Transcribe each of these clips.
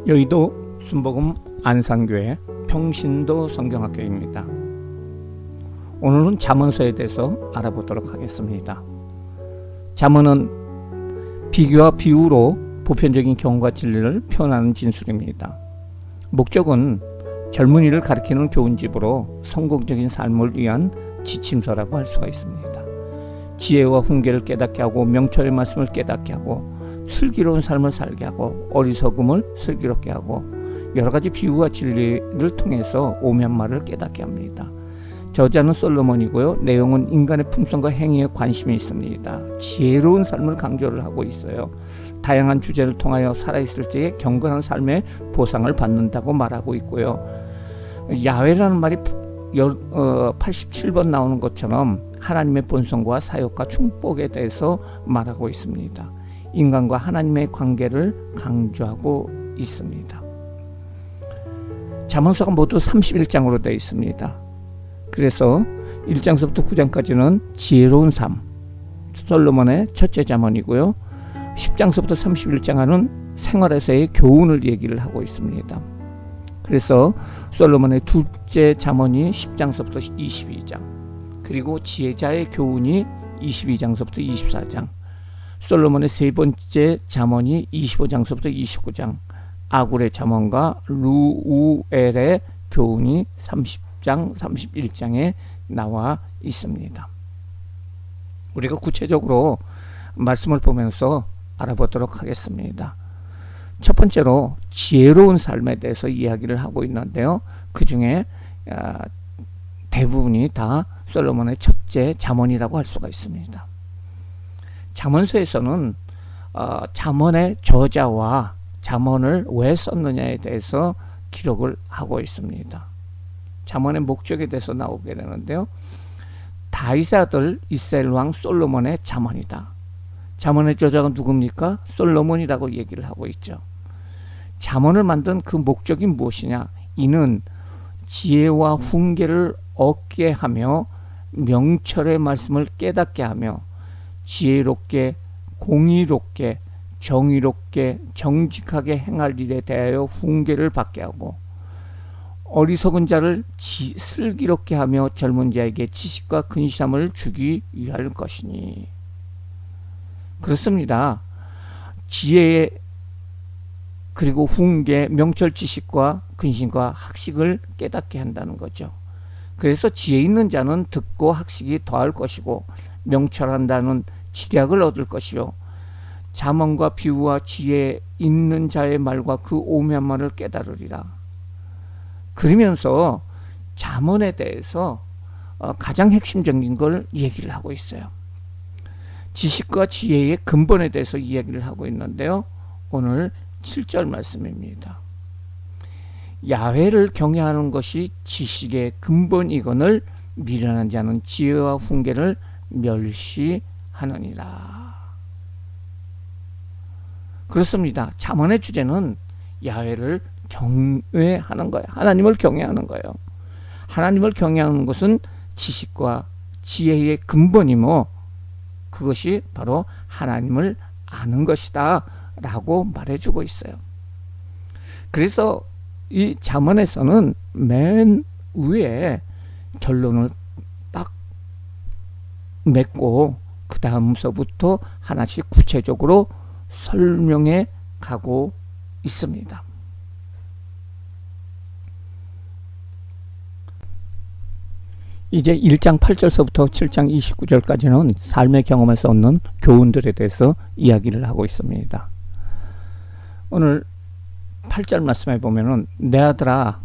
여의도 순복음 안산교회 평신도 성경학교입니다. 오늘은 잠언서에 대해서 알아보도록 하겠습니다. 잠언은 비교와 비유로 보편적인 경험과 진리를 표현하는 진술입니다. 목적은 젊은이를 가리키는 교훈집으로 성공적인 삶을 위한 지침서라고 할 수가 있습니다. 지혜와 훈계를 깨닫게 하고 명철의 말씀을 깨닫게 하고 슬기로운 삶을 살게 하고 어리석음을 슬기롭게 하고 여러가지 비유와 진리를 통해서 오면말을 깨닫게 합니다. 저자는 솔로몬이고요. 내용은 인간의 품성과 행위에 관심이 있습니다. 지혜로운 삶을 강조를 하고 있어요. 다양한 주제를 통하여 살아있을 때에 경건한 삶의 보상을 받는다고 말하고 있고요. 야훼라는 말이 87번 나오는 것처럼 하나님의 본성과 사역과 충복에 대해서 말하고 있습니다. 인간과 하나님의 관계를 강조하고 있습니다. 잠언서가 모두 31장으로 되어 있습니다. 그래서 1장서부터 9장까지는 지혜로운 삶, 솔로몬의 첫째 잠언이고요. 10장서부터 31장은 생활에서의 교훈을 얘기를 하고 있습니다. 그래서 솔로몬의 둘째 잠언이 10장서부터 22장, 그리고 지혜자의 교훈이 22장서부터 24장, 솔로몬의 세 번째 잠언이 25장서부터 29장, 아굴의 잠언과 루우엘의 교훈이 30장, 31장에 나와 있습니다. 우리가 구체적으로 말씀을 보면서 알아보도록 하겠습니다. 첫 번째로 지혜로운 삶에 대해서 이야기를 하고 있는데요. 그 중에 대부분이 다 솔로몬의 첫째 잠언이라고 할 수가 있습니다. 잠언서에서는 잠언의 저자와 잠언을 왜 썼느냐에 대해서 기록을 하고 있습니다. 잠언의 목적에 대해서 나오게 되는데요. 다윗의 아들 이스라엘 왕 솔로몬의 잠언이다. 잠언의 저자가 누굽니까? 솔로몬이라고 얘기를 하고 있죠. 잠언을 만든 그 목적이 무엇이냐? 이는 지혜와 훈계를 얻게 하며 명철의 말씀을 깨닫게 하며 지혜롭게, 공의롭게, 정의롭게, 정직하게 행할 일에 대하여 훈계를 받게 하고 어리석은 자를 슬기롭게 하며 젊은 자에게 지식과 근시함을 주기 위할 것이니. 그렇습니다. 지혜 그리고 훈계, 명철 지식과 근심과 학식을 깨닫게 한다는 거죠. 그래서 지혜 있는 자는 듣고 학식이 더할 것이고 명철한다는 지략을 얻을 것이요 잠언과 비유와 지혜 있는 자의 말과 그 오묘한 말을 깨달으리라. 그러면서 잠언에 대해서 가장 핵심적인 걸 얘기를 하고 있어요. 지식과 지혜의 근본에 대해서 이야기를 하고 있는데요. 오늘 7절 말씀입니다. 야훼를 경외하는 것이 지식의 근본이거늘 미련한 자는 지혜와 훈계를 멸시하느니라. 그렇습니다. 잠언의 주제는 야훼를 경외하는 거예요. 하나님을 경외하는 거예요. 하나님을 경외하는 것은 지식과 지혜의 근본이며 그것이 바로 하나님을 아는 것이다 라고 말해주고 있어요. 그래서 이 잠언에서는 맨 위에 결론을 딱 맺고 그 다음서부터 하나씩 구체적으로 설명해 가고 있습니다. 이제 1장 8절서부터 7장 29절까지는 삶의 경험에서 얻는 교훈들에 대해서 이야기를 하고 있습니다. 오늘 8절 말씀에 보면은 내 아들아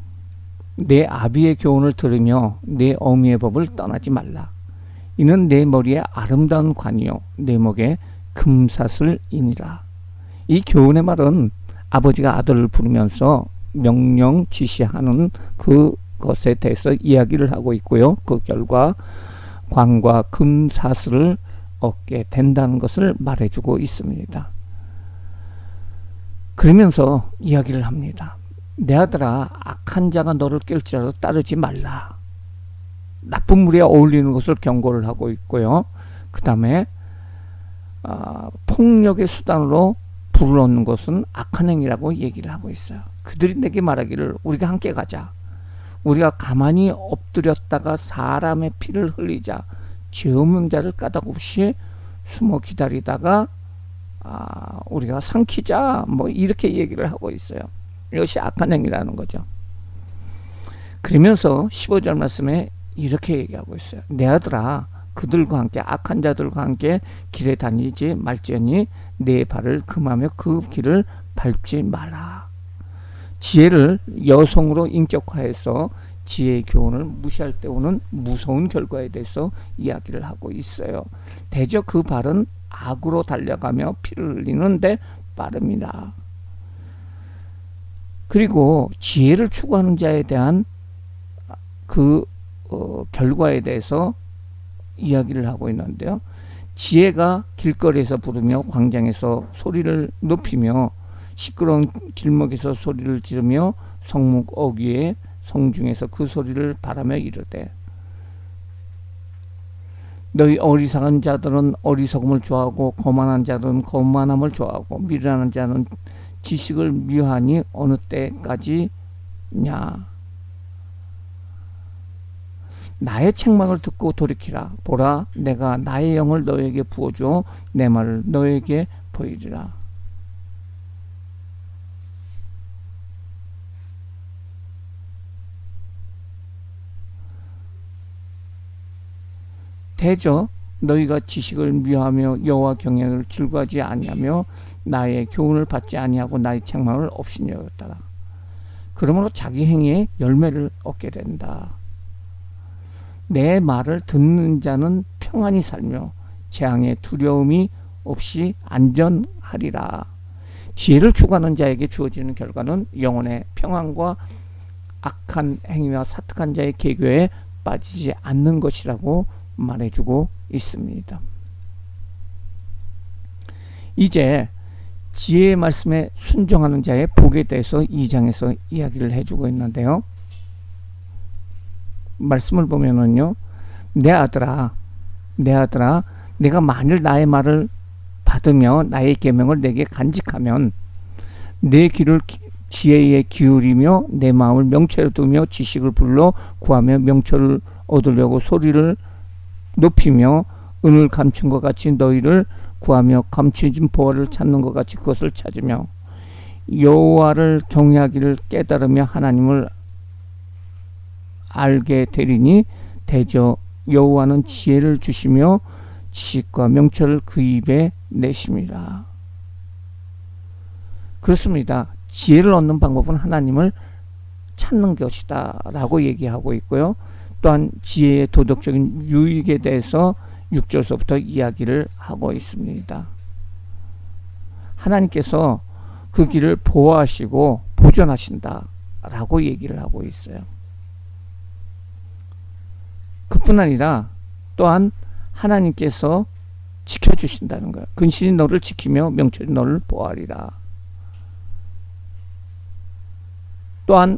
내 아비의 교훈을 들으며 내 어미의 법을 떠나지 말라. 이는 내 머리에 아름다운 관이요 내 목에 금사슬이니라. 이 교훈의 말은 아버지가 아들을 부르면서 명령 지시하는 그것에 대해서 이야기를 하고 있고요. 그 결과 관과 금사슬을 얻게 된다는 것을 말해주고 있습니다. 그러면서 이야기를 합니다. 내 아들아 악한 자가 너를 깰지라도 따르지 말라. 나쁜 무리에 어울리는 것을 경고를 하고 있고요. 그 다음에 폭력의 수단으로 불을 얻는 것은 악한 행위라고 얘기를 하고 있어요. 그들이 내게 말하기를 우리가 함께 가자. 우리가 가만히 엎드렸다가 사람의 피를 흘리자. 죄 없는 자를 까닭없이 숨어 기다리다가 우리가 삼키자. 뭐 이렇게 얘기를 하고 있어요. 이것이 악한 행위라는 거죠. 그러면서 15절 말씀에 이렇게 얘기하고 있어요. 내 아들아, 그들과 함께 악한 자들과 함께 길에 다니지 말지니 내 발을 금하며 그 길을 밟지 마라. 지혜를 여성으로 인격화해서 지혜의 교훈을 무시할 때 오는 무서운 결과에 대해서 이야기를 하고 있어요. 대저 그 발은 악으로 달려가며 피를 흘리는데 빠릅니다. 그리고 지혜를 추구하는 자에 대한 그 결과에 대해서 이야기를 하고 있는데요. 지혜가 길거리에서 부르며 광장에서 소리를 높이며 시끄러운 길목에서 소리를 지르며 성문 어귀에 성중에서 그 소리를 바라며 이르되 너희 어리석은 자들은 어리석음을 좋아하고 거만한 자들은 거만함을 좋아하고 미련한 자는 지식을 미워하니 어느 때까지냐. 나의 책망을 듣고 돌이키라. 보라, 내가 나의 영을 너에게 부어주어 내 말을 너에게 보이리라. 대저 너희가 지식을 미워하며 여호와 경외를 즐거워하지 아니하며 나의 교훈을 받지 아니하고 나의 책망을 없이 여겼다라. 그러므로 자기 행위의 열매를 얻게 된다. 내 말을 듣는 자는 평안히 살며 재앙의 두려움이 없이 안전하리라. 지혜를 추구하는 자에게 주어지는 결과는 영혼의 평안과 악한 행위와 사특한 자의 계교에 빠지지 않는 것이라고 말해주고 있습니다. 이제 지혜의 말씀에 순종하는 자의 복에 대해서 2장에서 이야기를 해주고 있는데요. 말씀을 보면은요, 내 아들아, 내가 만일 나의 말을 받으며 나의 계명을 내게 간직하면 내 귀를 지혜에 기울이며 내 마음을 명철에 두며 지식을 불러 구하며 명철을 얻으려고 소리를 높이며 은을 감춘 것 같이 너희를 구하며 감추진 보화를 찾는 것 같이 그것을 찾으며 여호와를 경외하기를 깨달으며 하나님을 알게 되리니 대저 여호와는 지혜를 주시며 지식과 명철을 그 입에 내심이라. 그렇습니다. 지혜를 얻는 방법은 하나님을 찾는 것이다 라고 얘기하고 있고요. 또한 지혜의 도덕적인 유익에 대해서 6절서부터 이야기를 하고 있습니다. 하나님께서 그 길을 보호하시고 보존하신다 라고 얘기를 하고 있어요. 그뿐 아니라 또한 하나님께서 지켜주신다는 거예요. 근신이 너를 지키며 명철이 너를 보호하리라. 또한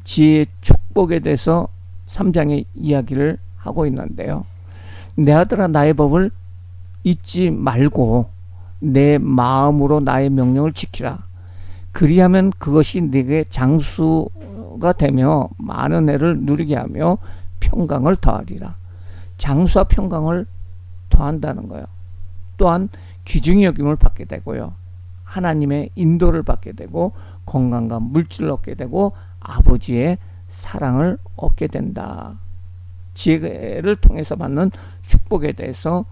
지혜의 축복에 대해서 3장에 이야기를 하고 있는데요. 내 아들아, 나의 법을 잊지 말고 내 마음으로 나의 명령을 지키라. 그리하면 그것이 네게 장수가 되며 많은 애를 누리게 하며 평강을 더하리라. 장수와 평강을 더한다는 거예요. 또한 귀중히 여김을 받게 되고요. 하나님의 인도를 받게 되고 건강과 물질을 얻게 되고 아버지의 사랑을 얻게 된다. 지혜를 통해서 받는 축복에 대해서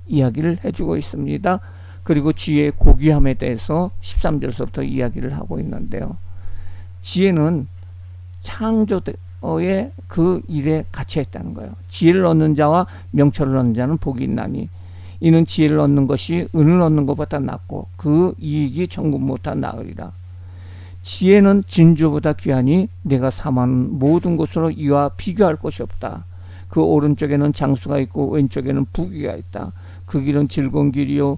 이야기를 해주고 있습니다. 그리고 지혜의 고귀함에 대해서 13절서부터 이야기를 하고 있는데요. 지혜는 창조의 그 일에 같이했다는 거예요. 지혜를 얻는 자와 명철을 얻는 자는 복이 있나니 이는 지혜를 얻는 것이 은을 얻는 것보다 낫고 그 이익이 천국보다 나으리라. 지혜는 진주보다 귀하니 내가 삼하는 모든 것으로 이와 비교할 것이 없다. 그 오른쪽에는 장수가 있고 왼쪽에는 부귀가 있다. 그 길은 즐거운 길이요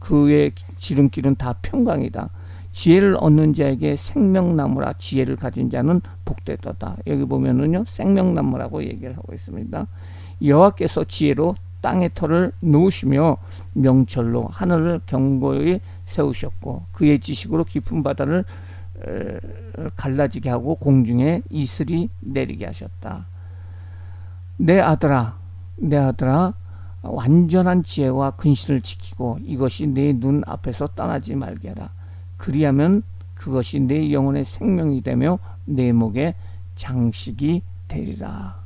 그의 지름길은 다 평강이다. 지혜를 얻는 자에게 생명나무라. 지혜를 가진 자는 복되도다. 여기 보면은요 생명나무라고 얘기를 하고 있습니다. 여호와께서 지혜로 땅의 터를 놓으시며 명철로 하늘을 견고히 세우셨고 그의 지식으로 깊은 바다를 갈라지게 하고 공중에 이슬이 내리게 하셨다. 내 아들아 완전한 지혜와 근신을 지키고 이것이 내 눈 앞에서 떠나지 말게 하라. 그리하면 그것이 내 영혼의 생명이 되며 내 목의 장식이 되리라.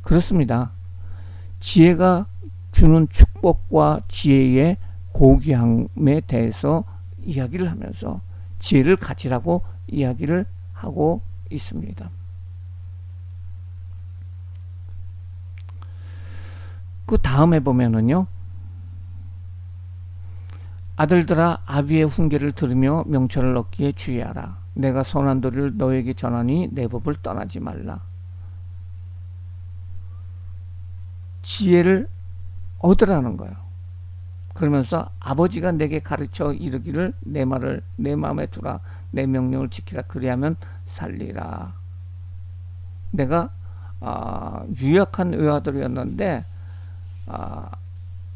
그렇습니다. 지혜가 주는 축복과 지혜의 고귀함에 대해서 이야기를 하면서 지혜를 가지라고 이야기를 하고 있습니다. 그 다음에 보면은요, 아들들아 아비의 훈계를 들으며 명철을 얻기에 주의하라. 내가 선한 도리를 너에게 전하니 내 법을 떠나지 말라. 지혜를 얻으라는 거예요. 그러면서 아버지가 내게 가르쳐 이르기를 내 말을 내 마음에 두라. 내 명령을 지키라. 그리하면 살리라. 내가 유약한 의아들이었는데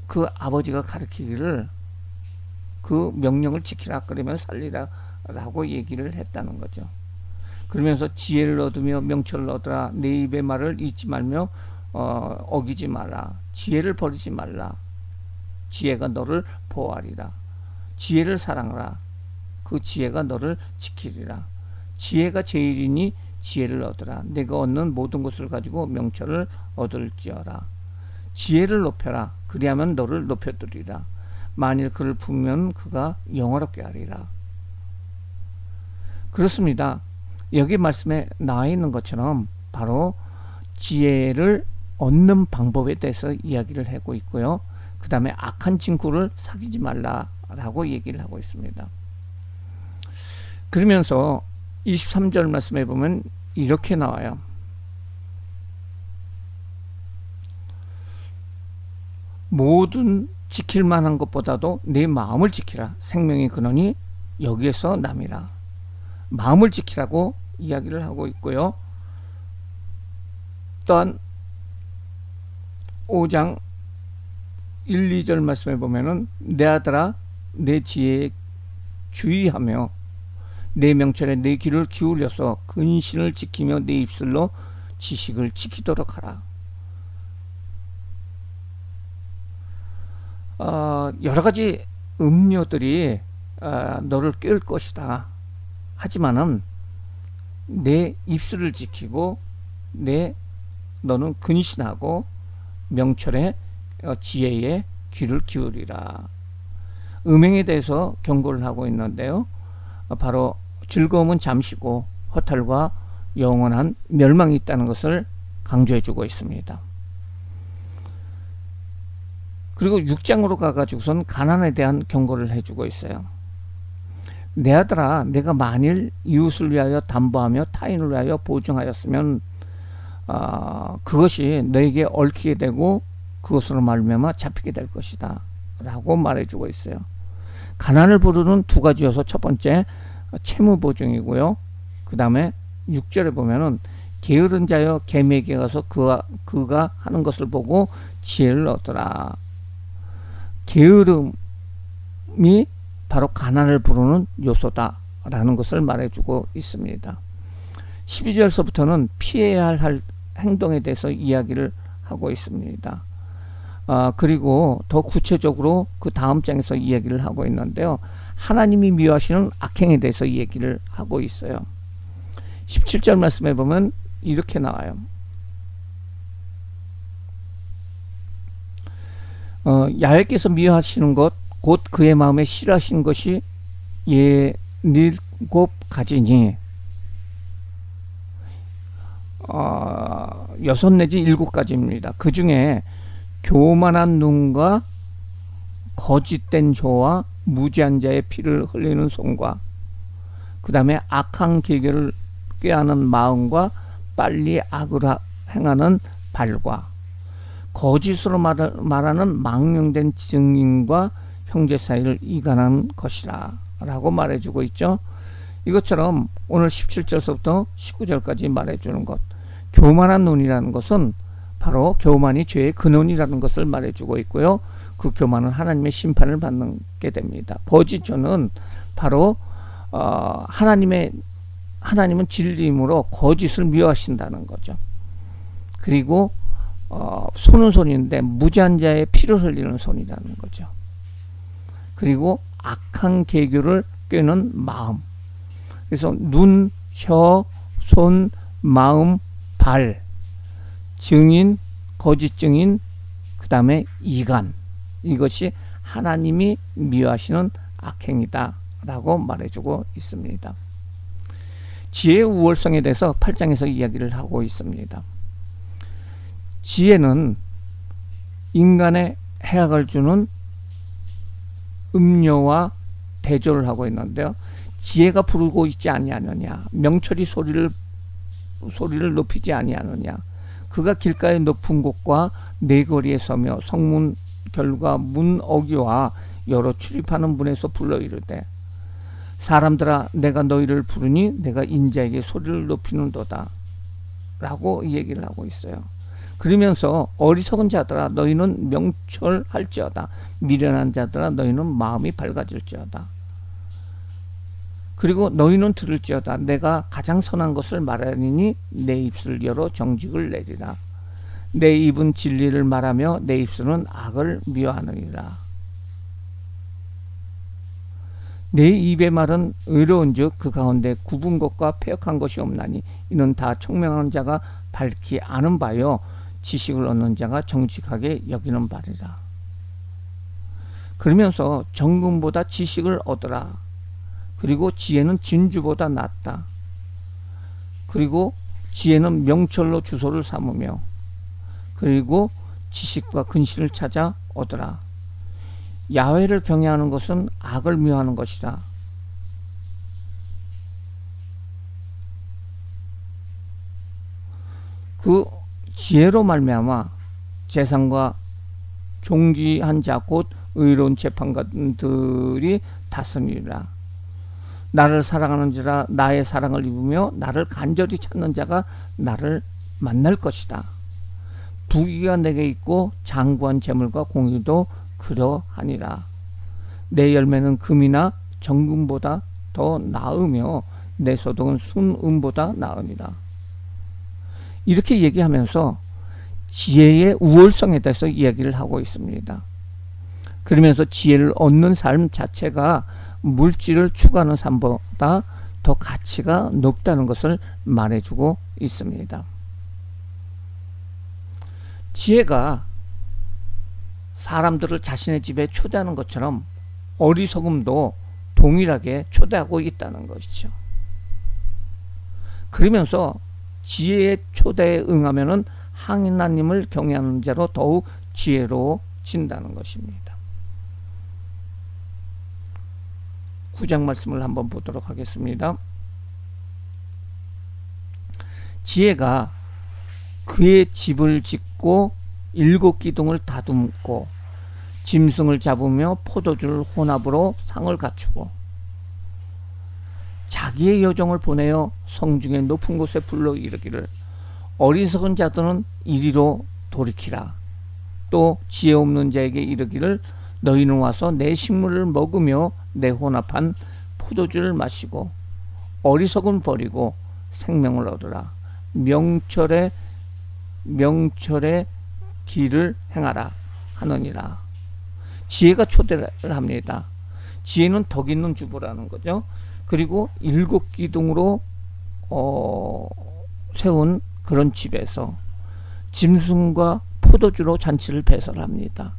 그 아버지가 가르치기를 그 명령을 지키라. 그러면 살리라 라고 얘기를 했다는 거죠. 그러면서 지혜를 얻으며 명철을 얻으라. 내 입의 말을 잊지 말며 어기지 마라. 지혜를 버리지 말라. 지혜가 너를 보호하리라. 지혜를 사랑하라. 그 지혜가 너를 지키리라. 지혜가 제일이니 지혜를 얻으라. 내가 얻는 모든 것을 가지고 명철을 얻을지어라. 지혜를 높여라. 그리하면 너를 높여두리라. 만일 그를 품으면 그가 영화롭게 하리라. 그렇습니다. 여기 말씀에 나와 있는 것처럼 바로 지혜를 얻는 방법에 대해서 이야기를 하고 있고요. 그 다음에 악한 친구를 사귀지 말라라고 얘기를 하고 있습니다. 그러면서 23절 말씀에 보면 이렇게 나와요. 모든 지킬 만한 것보다도 내 마음을 지키라. 생명의 근원이 여기에서 남이라. 마음을 지키라고 이야기를 하고 있고요. 또한 5장 1, 2절 말씀에 보면은 내 아들아 내 지혜에 주의하며 내 명철에 내 귀를 기울여서 근신을 지키며 내 입술로 지식을 지키도록 하라. 여러 가지 음료들이 너를 깨울 것이다. 하지만은 내 입술을 지키고 너는 근신하고 명철의 지혜에 귀를 기울이라. 음행에 대해서 경고를 하고 있는데요. 바로 즐거움은 잠시고 허탈과 영원한 멸망이 있다는 것을 강조해 주고 있습니다. 그리고 6장으로 가가지고선 가난에 대한 경고를 해주고 있어요. 내 아들아 내가 만일 이웃을 위하여 담보하며 타인을 위하여 보증하였으면 그것이 너에게 얽히게 되고 그것으로 말미암아 잡히게 될 것이다 라고 말해주고 있어요. 가난을 부르는 두 가지여서 첫 번째 채무 보증이고요. 그 다음에 6절에 보면은 게으른 자여 개미에게 가서 그가 하는 것을 보고 지혜를 얻더라. 게으름이 바로 가난을 부르는 요소다 라는 것을 말해주고 있습니다. 12절서부터는 피해야 할 행동에 대해서 이야기를 하고 있습니다. 그리고 더 구체적으로 그 다음 장에서 이야기를 하고 있는데요. 하나님이 미워하시는 악행에 대해서 얘기를 하고 있어요. 17절 말씀에 보면 이렇게 나와요. 야훼께서 미워하시는 것 곧 그의 마음에 싫어하시는 것이 7가지니 6 내지 7가지입니다. 그 중에 교만한 눈과 거짓된 혀와 무지한 자의 피를 흘리는 손과 그 다음에 악한 계계를 꾀하는 마음과 빨리 악을 행하는 발과 거짓으로 말하는 망령된 증인과 형제 사이를 이간한 것이라 라고 말해주고 있죠. 이것처럼 오늘 17절서부터 19절까지 말해주는 것, 교만한 눈이라는 것은 바로 교만이 죄의 근원이라는 것을 말해주고 있고요. 그 교만은 하나님의 심판을 받게 됩니다. 거짓은 바로 하나님은 진리이므로 거짓을 미워하신다는 거죠. 그리고 손은 손인데 무지한 자의 피를 흘리는 손이라는 거죠. 그리고 악한 계교를 꾀는 마음. 그래서 눈, 혀, 손, 마음, 발, 증인, 거짓 증인, 그 다음에 이간. 이것이 하나님이 미워하시는 악행이다 라고 말해주고 있습니다. 지혜의 우월성에 대해서 8장에서 이야기를 하고 있습니다. 지혜는 인간의 해악을 주는 음료와 대조를 하고 있는데요. 지혜가 부르고 있지 아니하느냐, 명철이 소리를 높이지 아니하느냐, 그가 길가의 높은 곳과 내거리에 서며 성문 결과 문 어귀와 여러 출입하는 문에서 불러 이르되 사람들아 내가 너희를 부르니 내가 인자에게 소리를 높이는도다 라고 얘기를 하고 있어요. 그러면서 어리석은 자들아 너희는 명철할지어다, 미련한 자들아 너희는 마음이 밝아질지어다. 그리고 너희는 들을지어다, 내가 가장 선한 것을 말하니 내 입술 열어 정직을 내리라. 내 입은 진리를 말하며 내 입술은 악을 미워하느니라. 내 입의 말은 의로운즉 그 가운데 굽은 것과 패역한 것이 없나니 이는 다 총명한 자가 밝히 아는 바요 지식을 얻는 자가 정직하게 여기는 바리라. 그러면서 정금보다 지식을 얻으라. 그리고 지혜는 진주보다 낫다. 그리고 지혜는 명철로 주소를 삼으며 그리고 지식과 근신을 찾아 얻으라. 야훼를 경외하는 것은 악을 미워하는 것이라. 그 지혜로 말미암아 재상과 존귀한 자 곧 의로운 재판관들이 다스리리라. 나를 사랑하는지라 나의 사랑을 입으며 나를 간절히 찾는 자가 나를 만날 것이다. 부귀가 내게 있고 장구한 재물과 공의도 그러하니라. 내 열매는 금이나 정금보다 더 나으며 내 소득은 순금보다 나으니라. 이렇게 얘기하면서 지혜의 우월성에 대해서 이야기를 하고 있습니다. 그러면서 지혜를 얻는 삶 자체가 물질을 추구하는 삶보다 더 가치가 높다는 것을 말해주고 있습니다. 지혜가 사람들을 자신의 집에 초대하는 것처럼 어리석음도 동일하게 초대하고 있다는 것이죠. 그러면서 지혜의 초대에 응하면은 하나님을 경외하는 자로 더욱 지혜로워진다는 것입니다. 9장 말씀을 한번 보도록 하겠습니다. 지혜가 그의 집을 짓고 7 기둥을 다듬고 짐승을 잡으며 포도주를 혼합으로 상을 갖추고 자기의 여종을 보내어 성중의 높은 곳에 불러 이르기를 어리석은 자들은 이리로 돌이키라. 또 지혜 없는 자에게 이르기를 너희는 와서 내 식물을 먹으며 내 혼합한 포도주를 마시고 어리석은 버리고 생명을 얻으라. 명철의 길을 행하라 하느니라. 지혜가 초대를 합니다. 지혜는 덕 있는 주부라는 거죠. 그리고 7 기둥으로 세운 그런 집에서 짐승과 포도주로 잔치를 배설합니다.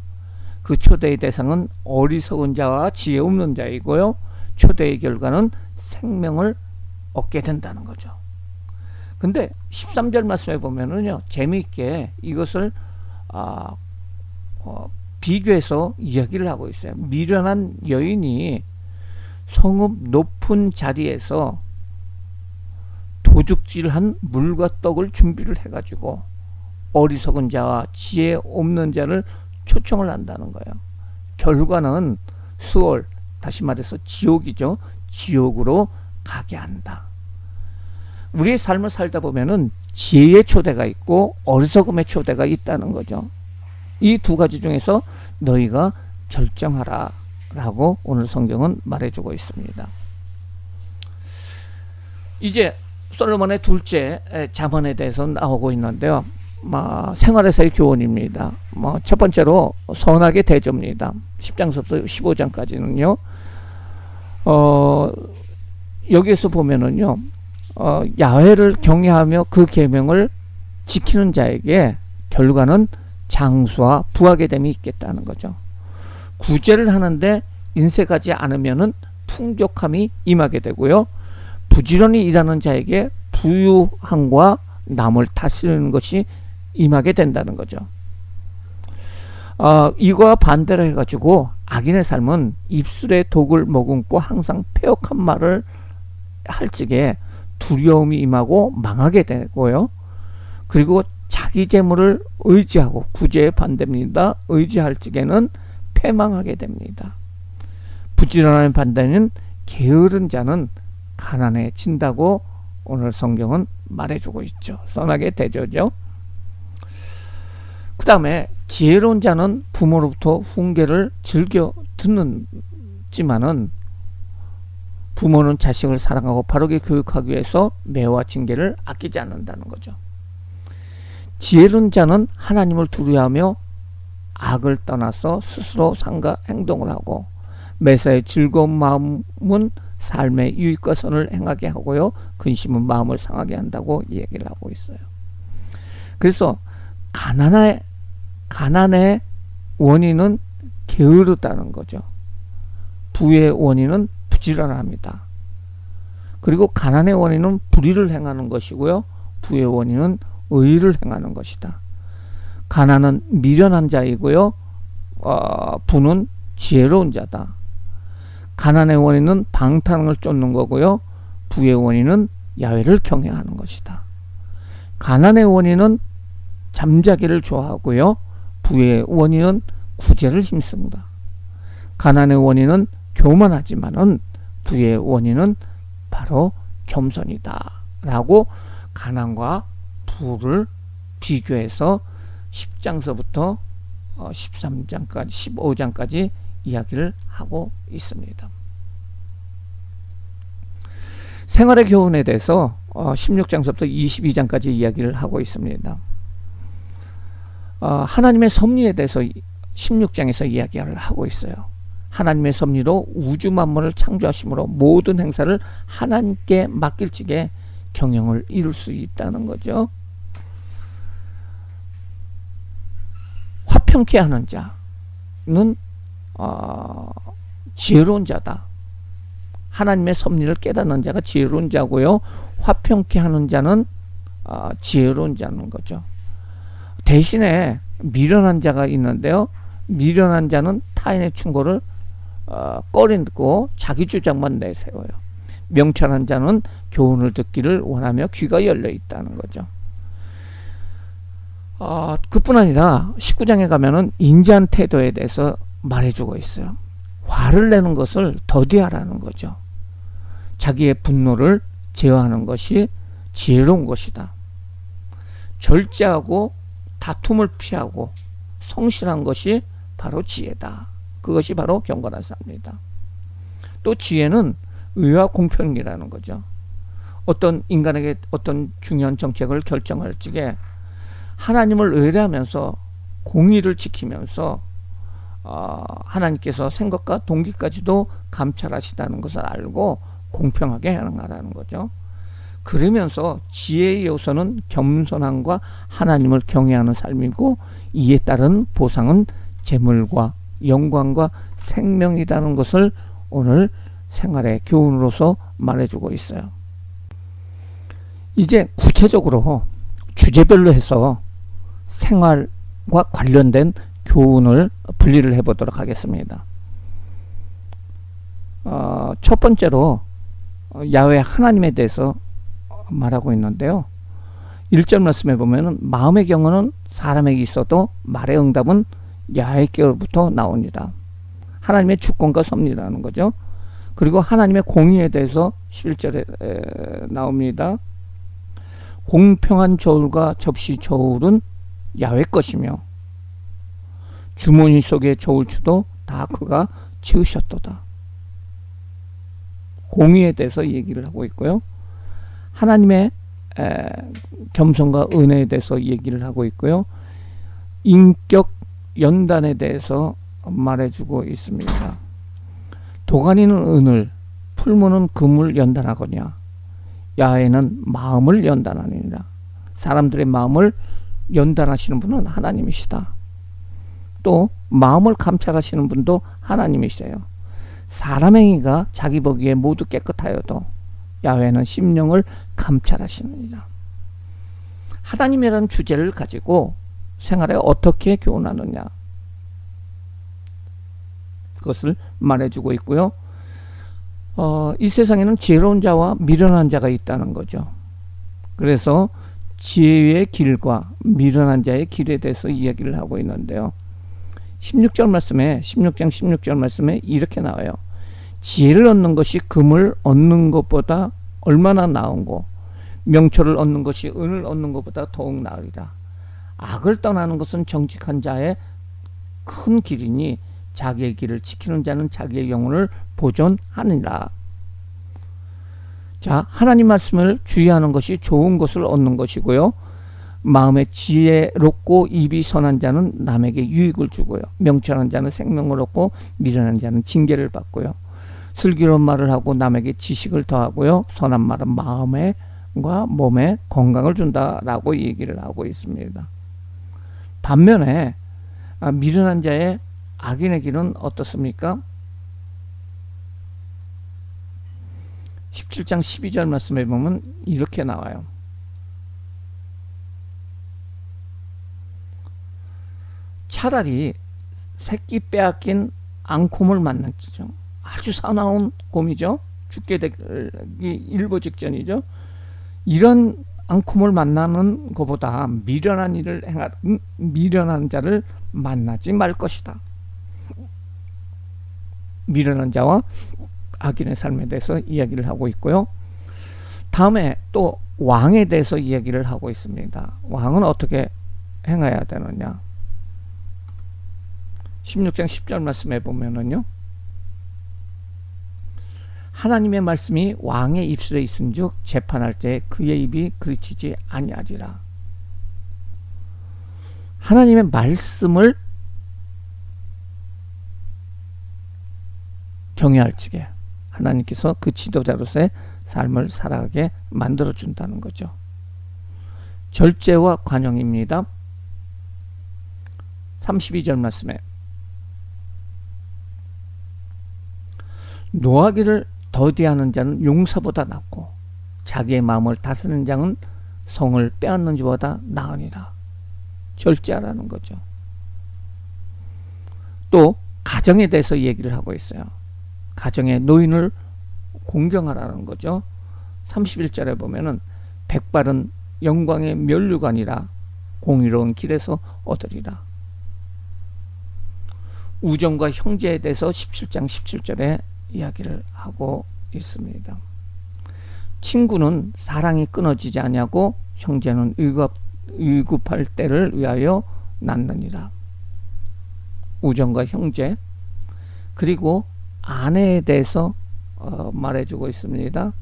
그 초대의 대상은 어리석은 자와 지혜 없는 자이고요. 초대의 결과는 생명을 얻게 된다는 거죠. 근데 13절 말씀에 보면은요, 재미있게 이것을 비교해서 이야기를 하고 있어요. 미련한 여인이 성읍 높은 자리에서 도둑질한 물과 떡을 준비를 해가지고 어리석은 자와 지혜 없는 자를 초청을 한다는 거예요. 결과는 수월, 다시 말해서 지옥이죠. 지옥으로 가게 한다. 우리의 삶을 살다 보면은 지혜의 초대가 있고 어리석음의 초대가 있다는 거죠. 이 두 가지 중에서 너희가 결정하라 라고 오늘 성경은 말해주고 있습니다. 이제 솔로몬의 둘째 잠언에 대해서 나오고 있는데요. 생활에서의 교훈입니다. 첫 번째로 선악의 대조입니다. 10장부터 15장까지는요. 여기에서 보면은요. 야훼를 경외하며 그 계명을 지키는 자에게 결과는 장수와 부하게 됨이 있겠다는 거죠. 구제를 하는데 인색하지 않으면은 풍족함이 임하게 되고요. 부지런히 일하는 자에게 부유함과 남을 다스리는 것이 임하게 된다는 거죠. 이거와 반대로 해가지고 악인의 삶은 입술에 독을 머금고 항상 패역한 말을 할 적에 두려움이 임하고 망하게 되고요. 그리고 자기 재물을 의지하고, 구제의 반대입니다. 의지할 적에는 패망하게 됩니다. 부지런한 반대는 게으른 자는 가난해진다고 오늘 성경은 말해주고 있죠. 선악의 대조죠. 그 다음에 지혜로운 자는 부모로부터 훈계를 즐겨 듣는지만은 부모는 자식을 사랑하고 바르게 교육하기 위해서 매와 징계를 아끼지 않는다는 거죠. 지혜로운 자는 하나님을 두려워하며 악을 떠나서 스스로 상가 행동을 하고 매사에 즐거운 마음은 삶의 유익과 선을 행하게 하고요. 근심은 마음을 상하게 한다고 얘기를 하고 있어요. 그래서 가난의 원인은 게으르다는 거죠. 부의 원인은 부지런합니다. 그리고 가난의 원인은 불의를 행하는 것이고요. 부의 원인은 의를 행하는 것이다. 가난은 미련한 자이고요. 부는 지혜로운 자다. 가난의 원인은 방탕을 쫓는 거고요. 부의 원인은 야훼를 경외하는 것이다. 가난의 원인은 잠자기를 좋아하고요. 부의 원인은 구제를 힘쓴다. 가난의 원인은 교만하지만은 부의 원인은 바로 겸손이다 라고 가난과 부를 비교해서 10장서부터 13장까지 15장까지 이야기를 하고 있습니다. 생활의 교훈에 대해서 16장서부터 22장까지 이야기를 하고 있습니다. 하나님의 섭리에 대해서 16장에서 이야기를 하고 있어요. 하나님의 섭리로 우주 만물을 창조하심으로 모든 행사를 하나님께 맡길 적에 경영을 이룰 수 있다는 거죠. 화평케 하는 자는 지혜로운 자다. 하나님의 섭리를 깨닫는 자가 지혜로운 자고요. 화평케 하는 자는 지혜로운 자는 거죠. 대신에 미련한 자가 있는데요. 미련한 자는 타인의 충고를 꺼리고 자기 주장만 내세워요. 명철한 자는 교훈을 듣기를 원하며 귀가 열려 있다는 거죠. 그뿐 아니라 19장에 가면은 인자한 태도에 대해서 말해주고 있어요. 화를 내는 것을 더디하라는 거죠. 자기의 분노를 제어하는 것이 지혜로운 것이다. 절제하고 다툼을 피하고 성실한 것이 바로 지혜다. 그것이 바로 경건한 삶이다. 또 지혜는 의와 공평이라는 거죠. 어떤 인간에게 어떤 중요한 정책을 결정할 적에 하나님을 의뢰하면서 공의를 지키면서 하나님께서 생각과 동기까지도 감찰하시다는 것을 알고 공평하게 행하라는 거죠. 그러면서 지혜의 요소는 겸손함과 하나님을 경외하는 삶이고 이에 따른 보상은 재물과 영광과 생명이라는 것을 오늘 생활의 교훈으로서 말해주고 있어요. 이제 구체적으로 주제별로 해서 생활과 관련된 교훈을 분리를 해보도록 하겠습니다. 첫 번째로 야훼 하나님에 대해서 말하고 있는데요. 1절 말씀에 보면은 마음의 경험은 사람에게 있어도 말의 응답은 야훼께로부터 나옵니다. 하나님의 주권과 섭리라는 거죠. 그리고 하나님의 공의에 대해서 11절에 나옵니다. 공평한 저울과 접시 저울은 야훼 것이며 주머니 속의 저울추도 다 그가 지으셨도다. 공의에 대해서 얘기를 하고 있고요. 하나님의 겸손과 은혜에 대해서 얘기를 하고 있고요. 인격 연단에 대해서 말해주고 있습니다. 도가니는 은을, 풀무는 금을 연단하거냐. 야훼는 마음을 연단하느니라. 사람들의 마음을 연단하시는 분은 하나님이시다. 또 마음을 감찰하시는 분도 하나님이세요. 사람 행위가 자기 보기에 모두 깨끗하여도 야훼는 심령을 감찰하시느니라. 하나님이라는 주제를 가지고 생활에 어떻게 교훈하느냐, 그것을 말해주고 있고요. 이 세상에는 지혜로운 자와 미련한 자가 있다는 거죠. 그래서 지혜의 길과 미련한 자의 길에 대해서 이야기를 하고 있는데요. 16장 16절 말씀에 이렇게 나와요. 지혜를 얻는 것이 금을 얻는 것보다 얼마나 나은고, 명철을 얻는 것이 은을 얻는 것보다 더욱 나으리라. 악을 떠나는 것은 정직한 자의 큰 길이니 자기의 길을 지키는 자는 자기의 영혼을 보존하느니라. 자, 하나님 말씀을 주의하는 것이 좋은 것을 얻는 것이고요. 마음에 지혜롭고 입이 선한 자는 남에게 유익을 주고요. 명철한 자는 생명을 얻고 미련한 자는 징계를 받고요. 슬기로운 말을 하고 남에게 지식을 더하고요. 선한 말은 마음과 몸에 건강을 준다라고 얘기를 하고 있습니다. 반면에 미련한 자의 악인의 길은 어떻습니까? 17장 12절 말씀에 보면 이렇게 나와요. 차라리 새끼 빼앗긴 앙콤을 만났죠. 아주 사나운 곰이죠. 죽게 되기 일보 직전이죠. 이런 앙콤을 만나는 것보다 미련한 자를 만나지 말 것이다. 미련한 자와 악인의 삶에 대해서 이야기를 하고 있고요. 다음에 또 왕에 대해서 이야기를 하고 있습니다. 왕은 어떻게 행해야 되느냐. 16장 10절 말씀에 보면은요. 하나님의 말씀이 왕의 입술에 있은즉 재판할 때 그의 입이 그르치지 아니하리라. 하나님의 말씀을 경외할지게 하나님께서 그 지도자로서의 삶을 살아가게 만들어준다는 거죠. 절제와 관용입니다. 32절 말씀에 노하기를 더디하는 자는 용서보다 낫고 자기의 마음을 다스리는 자는 성을 빼앗는 자보다 나으니라. 절제하라는 거죠. 또 가정에 대해서 얘기를 하고 있어요. 가정의 노인을 공경하라는 거죠. 31절에 보면은 백발은 영광의 면류관이라 공의로운 길에서 얻으리라. 우정과 형제에 대해서 17장 17절에 이야기를 하고 있습니다. 친구는 사랑이 끊어지지 아니하고 형제는 위급할 때를 위하여 낳느니라. 우정과 형제, 그리고 아내에 대해서 말해주고 있습니다.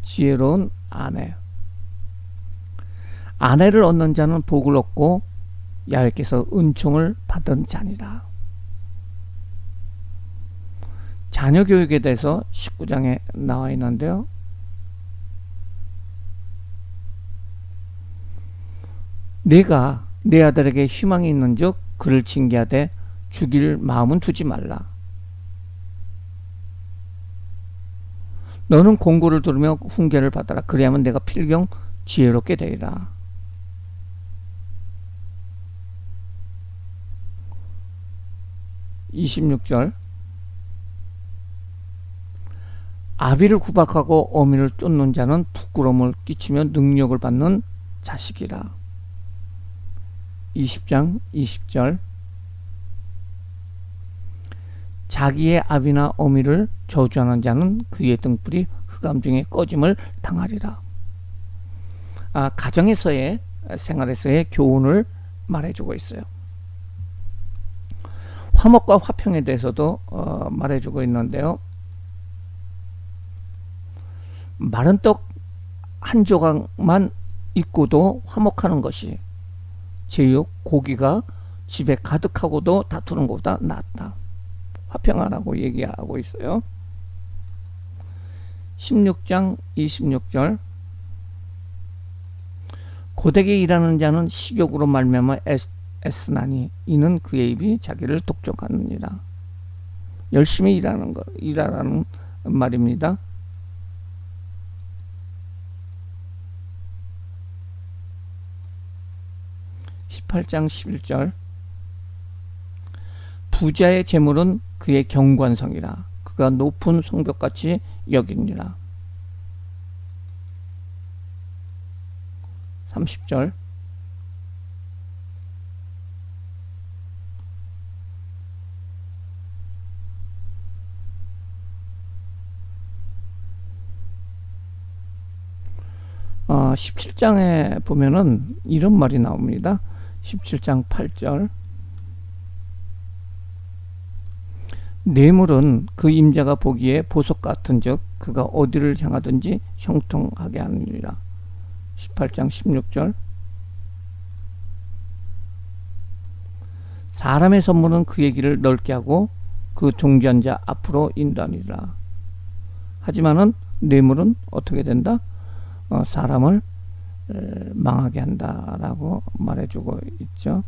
지혜로운 아내. 아내를 얻는 자는 복을 얻고 야훼께서 은총을 받은 자니라. 자녀 교육에 대해서 19장에 나와 있는데요. 내가 내 아들에게 희망이 있는즉 그를 징계하되 죽일 마음은 두지 말라. 너는 공고를 들으며 훈계를 받아라. 그리하면 내가 필경 지혜롭게 되리라. (26절) 아비를 구박하고 어미를 쫓는 자는 부끄러움을 끼치며 능력을 받는 자식이라. 20장 20절 자기의 아비나 어미를 저주하는 자는 그의 등불이 흑암 중에 꺼짐을 당하리라. 가정에서의 생활에서의 교훈을 말해주고 있어요. 화목과 화평에 대해서도 말해주고 있는데요. 마른 떡 한 조각만 있고도 화목하는 것이 제육 고기가 집에 가득하고도 다투는 것보다 낫다. 화평하라고 얘기하고 있어요. 16장 26절 고되게 일하는 자는 식욕으로 말미암아 애쓰나니 이는 그의 입이 자기를 독촉하느니라. 열심히 일하라는 말입니다. 18장 11절 부자의 재물은 그의 경관성이라 그가 높은 성벽같이 여기니라. 30절 어, 17장에 보면은 이런 말이 나옵니다. 17장 8절 뇌물은 그 임자가 보기에 보석 같은즉 그가 어디를 향하든지 형통하게 하느니라. 18장 16절 사람의 선물은 그의 길을 넓게 하고 그 종지한 자 앞으로 인도하니라. 하지만은 뇌물은 어떻게 된다? 사람을 망하게 한다라고 말해주고 있죠.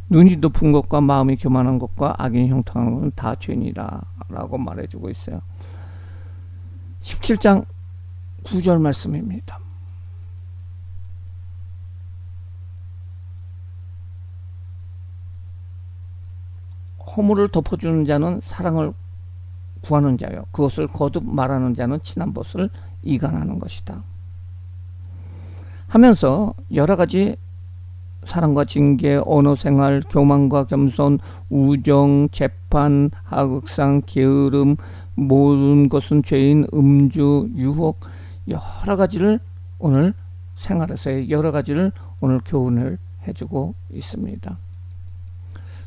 눈이 높은 것과 마음이 교만한 것과 악인이 형통하는 것은 다 죄니라 라고 말해주고 있어요. 17장 9절 말씀입니다. 허물을 덮어주는 자는 사랑을 구하는 자요 그것을 거듭 말하는 자는 친한 벗을 이간하는 것이다 하면서 여러가지 사랑과 징계, 언어생활, 교만과 겸손, 우정, 재판, 하극상, 게으름, 모든 것은 죄인, 음주, 유혹 여러가지를 오늘 생활에서의 여러가지를 오늘 교훈을 해주고 있습니다.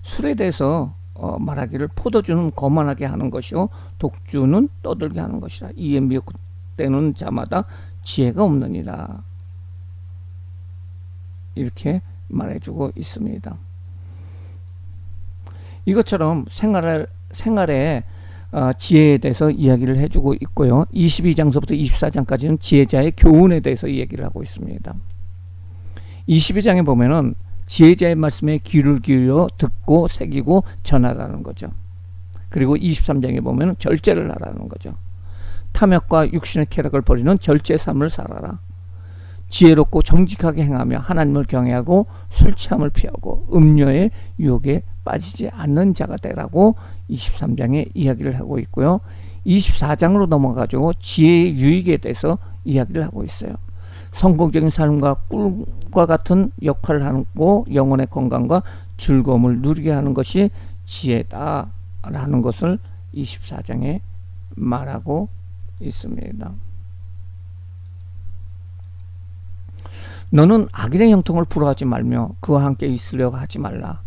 술에 대해서 말하기를 포도주는 거만하게 하는 것이요 독주는 떠들게 하는 것이라. 이에 미혹되는 자마다 지혜가 없느니라. 이렇게 말해주고 있습니다. 이것처럼 생활의 지혜에 대해서 이야기를 해주고 있고요. 22장서부터 24장까지는 지혜자의 교훈에 대해서 이야기를 하고 있습니다. 22장에 보면은 지혜자의 말씀에 귀를 기울여 듣고 새기고 전하라는 거죠. 그리고 23장에 보면 절제를 하라는 거죠. 탐욕과 육신의 쾌락을 버리는 절제 삶을 살아라. 지혜롭고 정직하게 행하며 하나님을 경외하고 술 취함을 피하고 음료의 유혹에 빠지지 않는 자가 되라고 23장에 이야기를 하고 있고요. 24장으로 넘어가지고 지혜의 유익에 대해서 이야기를 하고 있어요. 성공적인 삶과 꿀과 같은 역할을 하고 영혼의 건강과 즐거움을 누리게 하는 것이 지혜다라는 것을 24장에 말하고 있습니다. 너는 악인의 형통을 부러워하지 말며 그와 함께 있으려고 하지 말라.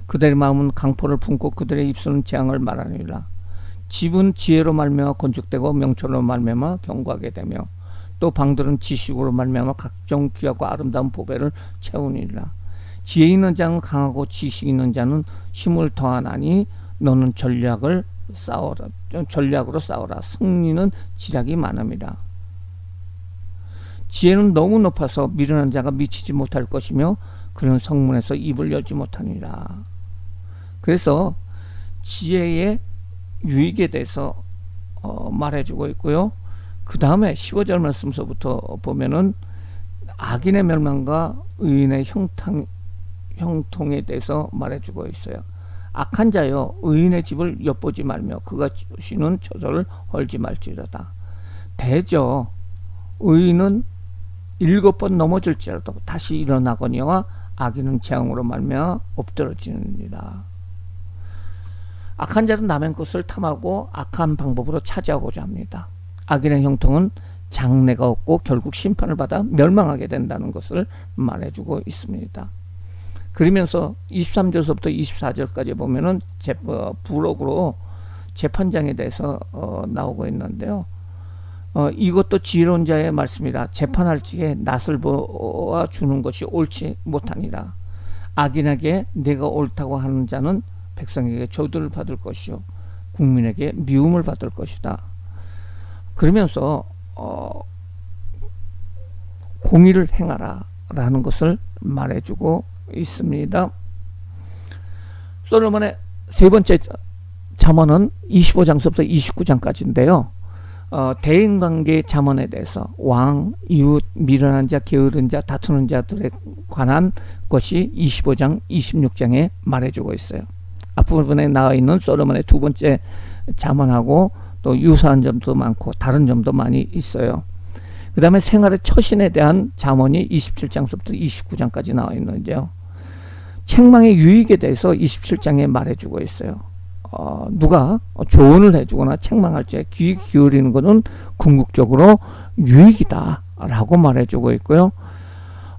그들의 마음은 강포를 품고 그들의 입술은 재앙을 말하느니라. 집은 지혜로 말미암아 건축되고 명철로 말미암아 견고하게 되며 또 방들은 지식으로 말미암아 각종 귀하고 아름다운 보배를 채우니라. 지혜 있는 자는 강하고 지식 있는 자는 힘을 더하나니 너는 전략으로 싸워라. 승리는 지략이 많음이라. 지혜는 너무 높아서 미련한 자가 미치지 못할 것이며 그는 성문에서 입을 열지 못하니라. 그래서 지혜의 유익에 대해서 말해주고 있고요. 그 다음에 15절 말씀서부터 보면은 악인의 멸망과 의인의 형통에 대해서 말해주고 있어요. 악한 자여 의인의 집을 엿보지 말며 그가 쉬는 처소를 헐지 말지어다. 대저 의인은 7번 넘어질지라도 다시 일어나거니와 악인은 재앙으로 말미암아 엎드러지느니라. 악한 자는 남의 것을 탐하고 악한 방법으로 차지하고자 합니다. 악인의 형통은 장래가 없고 결국 심판을 받아 멸망하게 된다는 것을 말해주고 있습니다. 그러면서 23절서부터 24절까지 보면은 부록으로 재판장에 대해서 나오고 있는데요. 이것도 지혜로운 자의 말씀이라. 재판할 적에 낯을 보아 주는 것이 옳지 못하니라. 악인에게 내가 옳다고 하는 자는 백성에게 저주를 받을 것이요 국민에게 미움을 받을 것이다. 그러면서 공의를 행하라 라는 것을 말해주고 있습니다. 솔로몬의 세 번째 잠언은 25장서부터 29장까지인데요. 대인관계 잠언에 대해서 왕, 이웃, 미련한 자, 게으른 자, 다투는 자들에 관한 것이 25장, 26장에 말해주고 있어요. 앞부분에 나와 있는 솔로몬의 두 번째 잠언하고 또 유사한 점도 많고 다른 점도 많이 있어요. 그 다음에 생활의 처신에 대한 잠언이 27장서부터 29장까지 나와 있는데요. 책망의 유익에 대해서 27장에 말해주고 있어요. 누가 조언을 해주거나 책망할 때 귀 기울이는 것은 궁극적으로 유익이다 라고 말해주고 있고요.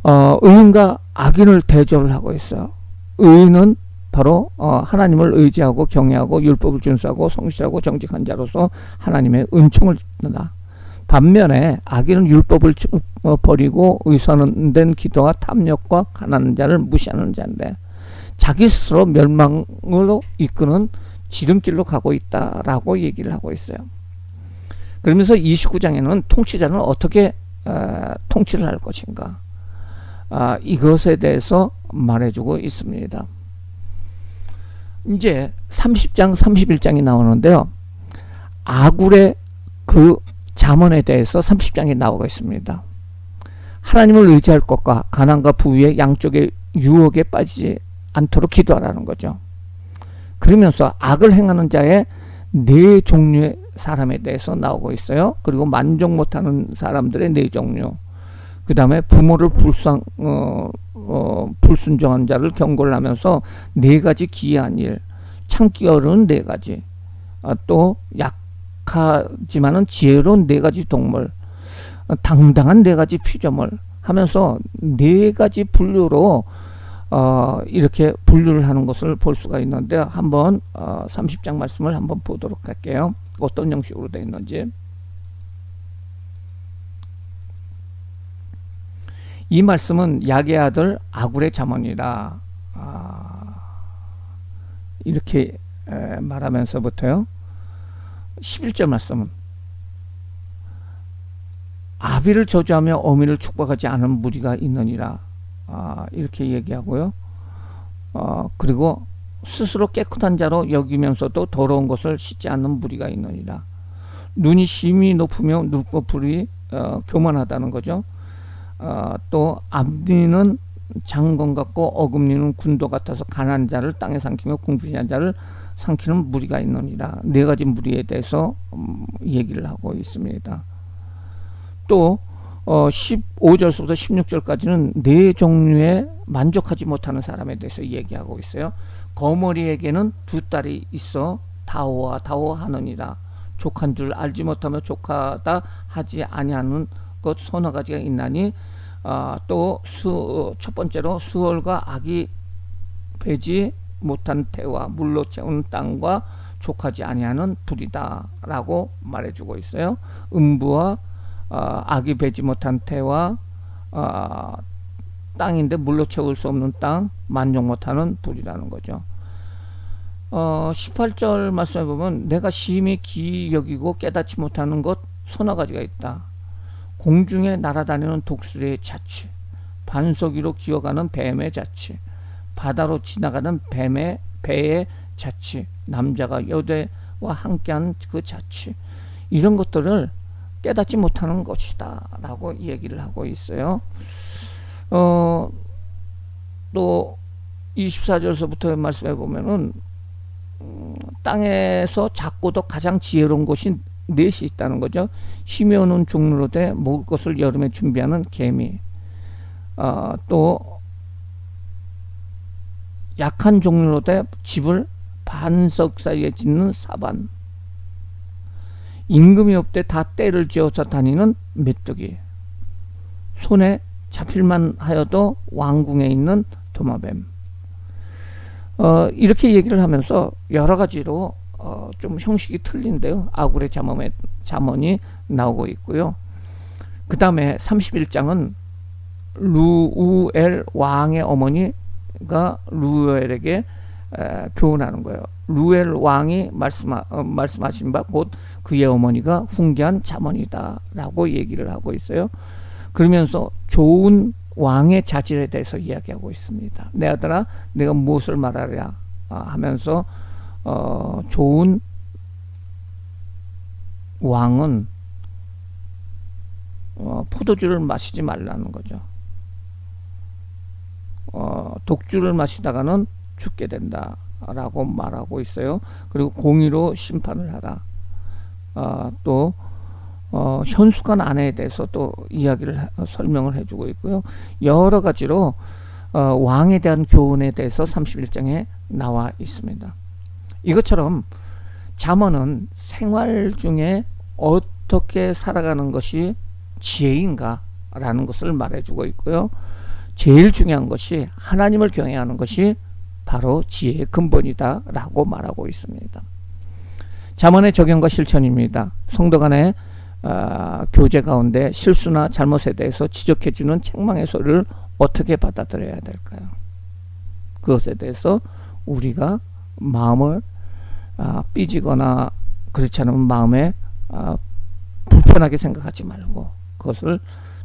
의인과 악인을 대조를 하고 있어요. 의인은 바로 하나님을 의지하고 경외하고 율법을 준수하고 성실하고 정직한 자로서 하나님의 은총을 입는다. 반면에 악인은 율법을 버리고 의선된 기도와 탐욕과 가난한 자를 무시하는 자인데 자기 스스로 멸망으로 이끄는 지름길로 가고 있다라고 얘기를 하고 있어요. 그러면서 29장에는 통치자는 어떻게 통치를 할 것인가, 이것에 대해서 말해주고 있습니다. 이제 30장 31장이 나오는데요. 아굴의 그 잠언에 대해서 30장에 나오고 있습니다. 하나님을 의지할 것과 가난과 부유의 양쪽의 유혹에 빠지지 않도록 기도하라는 거죠. 그러면서 악을 행하는 자의 네 종류의 사람에 대해서 나오고 있어요. 그리고 만족 못하는 사람들의 네 종류, 그 다음에 부모를 불순종한 자를 경고를 하면서 네 가지 기이한 일, 참기 어려운 네 가지, 또 약하지만은 지혜로운 네 가지 동물, 당당한 네 가지 피조물 하면서 네 가지 분류로 이렇게 분류를 하는 것을 볼 수가 있는데, 한번 30장 말씀을 한번 보도록 할게요. 어떤 형식으로 되어 있는지. 이 말씀은 야게 아들 아굴의 잠언이라. 이렇게 말하면서부터요. 11절 말씀은 아비를 저주하며 어미를 축복하지 않은 무리가 있느니라. 이렇게 얘기하고요. 그리고 스스로 깨끗한 자로 여기면서도 더러운 것을 씻지 않는 무리가 있느니라. 눈이 심히 높으며 눈꺼풀이 교만하다는 거죠. 또 앞니는 장건 같고 어금니는 군도 같아서 가난한 자를 땅에 삼키며 궁핍한 자를 삼키는 무리가 있느니라. 네 가지 무리에 대해서 얘기를 하고 있습니다. 또 15절부터 16절까지는 네 종류의 만족하지 못하는 사람에 대해서 얘기하고 있어요. 거머리에게는 두 딸이 있어 다호와 다호하느니라. 족한 줄 알지 못하며 족하다 하지 아니하는 것 서너 가지가 있나니, 또 첫 번째로 수월과 악이 배지 못한 태와 물로 채운 땅과 족하지 아니하는 불이다 라고 말해주고 있어요. 음부와 악이 배지 못한 태와 땅인데 물로 채울 수 없는 땅, 만족 못하는 불이라는 거죠. 18절 말씀에 보면 내가 심히 기이 여기고 깨닫지 못하는 것 서너 가지가 있다. 공중에 날아다니는 독수리의 자취, 반석 위로 기어가는 뱀의 자취, 바다로 지나가는 배의 자취, 남자가 여대와 함께한 그 자취, 이런 것들을 깨닫지 못하는 것이다 라고 얘기를 하고 있어요. 또 24절서부터 말씀해 보면은 땅에서 작고도 가장 지혜로운 곳이 넷이 있다는 거죠. 힘이 오는 종로되 먹을 것을 여름에 준비하는 개미, 또 약한 종류로 돼 집을 반석 사이에 짓는 사반, 임금이 없대 다 떼를 지어서 다니는 메뚜기, 손에 잡힐만 하여도 왕궁에 있는 도마뱀. 이렇게 얘기를 하면서 여러 가지로 좀 형식이 틀린데요. 아굴의 잠언이 나오고 있고요. 그 다음에 31장은 루우엘 왕의 어머니가 루우엘에게 교훈하는 거예요. 루엘 왕이 말씀하신 바 곧 그의 어머니가 훈계한 잠언이다 라고 얘기를 하고 있어요. 그러면서 좋은 왕의 자질에 대해서 이야기하고 있습니다. 내 아들아, 내가 무엇을 말하랴 하면서 좋은 왕은 포도주를 마시지 말라는 거죠. 독주를 마시다가는 죽게 된다 라고 말하고 있어요. 그리고 공의로 심판을 하라. 또 현숙한 아내에 대해서 또 이야기를 설명을 해주고 있고요. 여러 가지로 왕에 대한 교훈에 대해서 31장에 나와 있습니다. 이것처럼 잠언은 생활 중에 어떻게 살아가는 것이 지혜인가 라는 것을 말해주고 있고요. 제일 중요한 것이 하나님을 경외하는 것이 바로 지혜의 근본이다 라고 말하고 있습니다. 잠언의 적용과 실천입니다. 성도 간의 교제 가운데 실수나 잘못에 대해서 지적해주는 책망의 소리를 어떻게 받아들여야 될까요? 그것에 대해서 우리가 마음을 삐지거나 그렇지 않으면 마음에 불편하게 생각하지 말고 그것을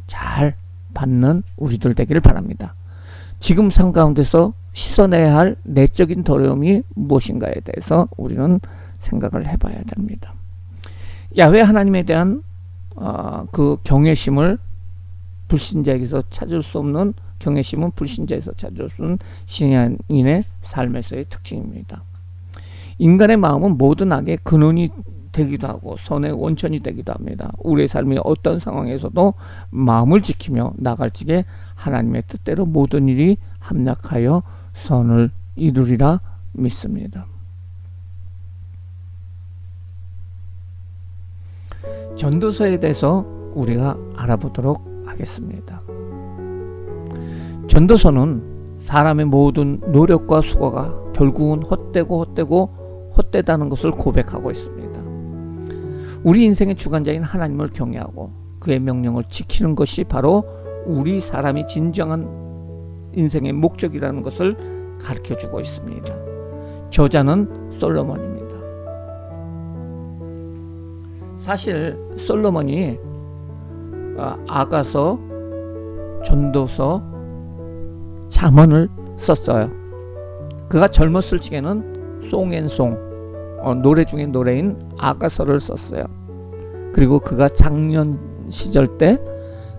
잘 받는 우리들 되기를 바랍니다. 지금 삶 가운데서 씻어내야 할 내적인 더러움이 무엇인가에 대해서 우리는 생각을 해봐야 됩니다. 야훼 하나님에 대한 그 경외심을 불신자에게서 찾을 수 없는 경외심은 불신자에서 찾을 수 없는 신앙인의 삶에서의 특징입니다. 인간의 마음은 모든 악의 근원이 되기도 하고 선의 원천이 되기도 합니다. 우리의 삶이 어떤 상황에서도 마음을 지키며 나갈 적에 하나님의 뜻대로 모든 일이 합력하여 선을 이루리라 믿습니다. 전도서에 대해서 우리가 알아보도록 하겠습니다. 전도서는 사람의 모든 노력과 수고가 결국은 헛되다는 것을 고백하고 있습니다. 우리 인생의 주관자인 하나님을 경외하고 그의 명령을 지키는 것이 바로 우리 사람이 진정한 인생의 목적이라는 것을 가르쳐주고 있습니다. 저자는 솔로몬입니다. 사실 솔로몬이 아가서, 전도서, 잠언을 썼어요. 그가 젊었을 적에는 송앤송, 노래 중에 노래인 아가서를 썼어요. 그리고 그가 장년 시절 때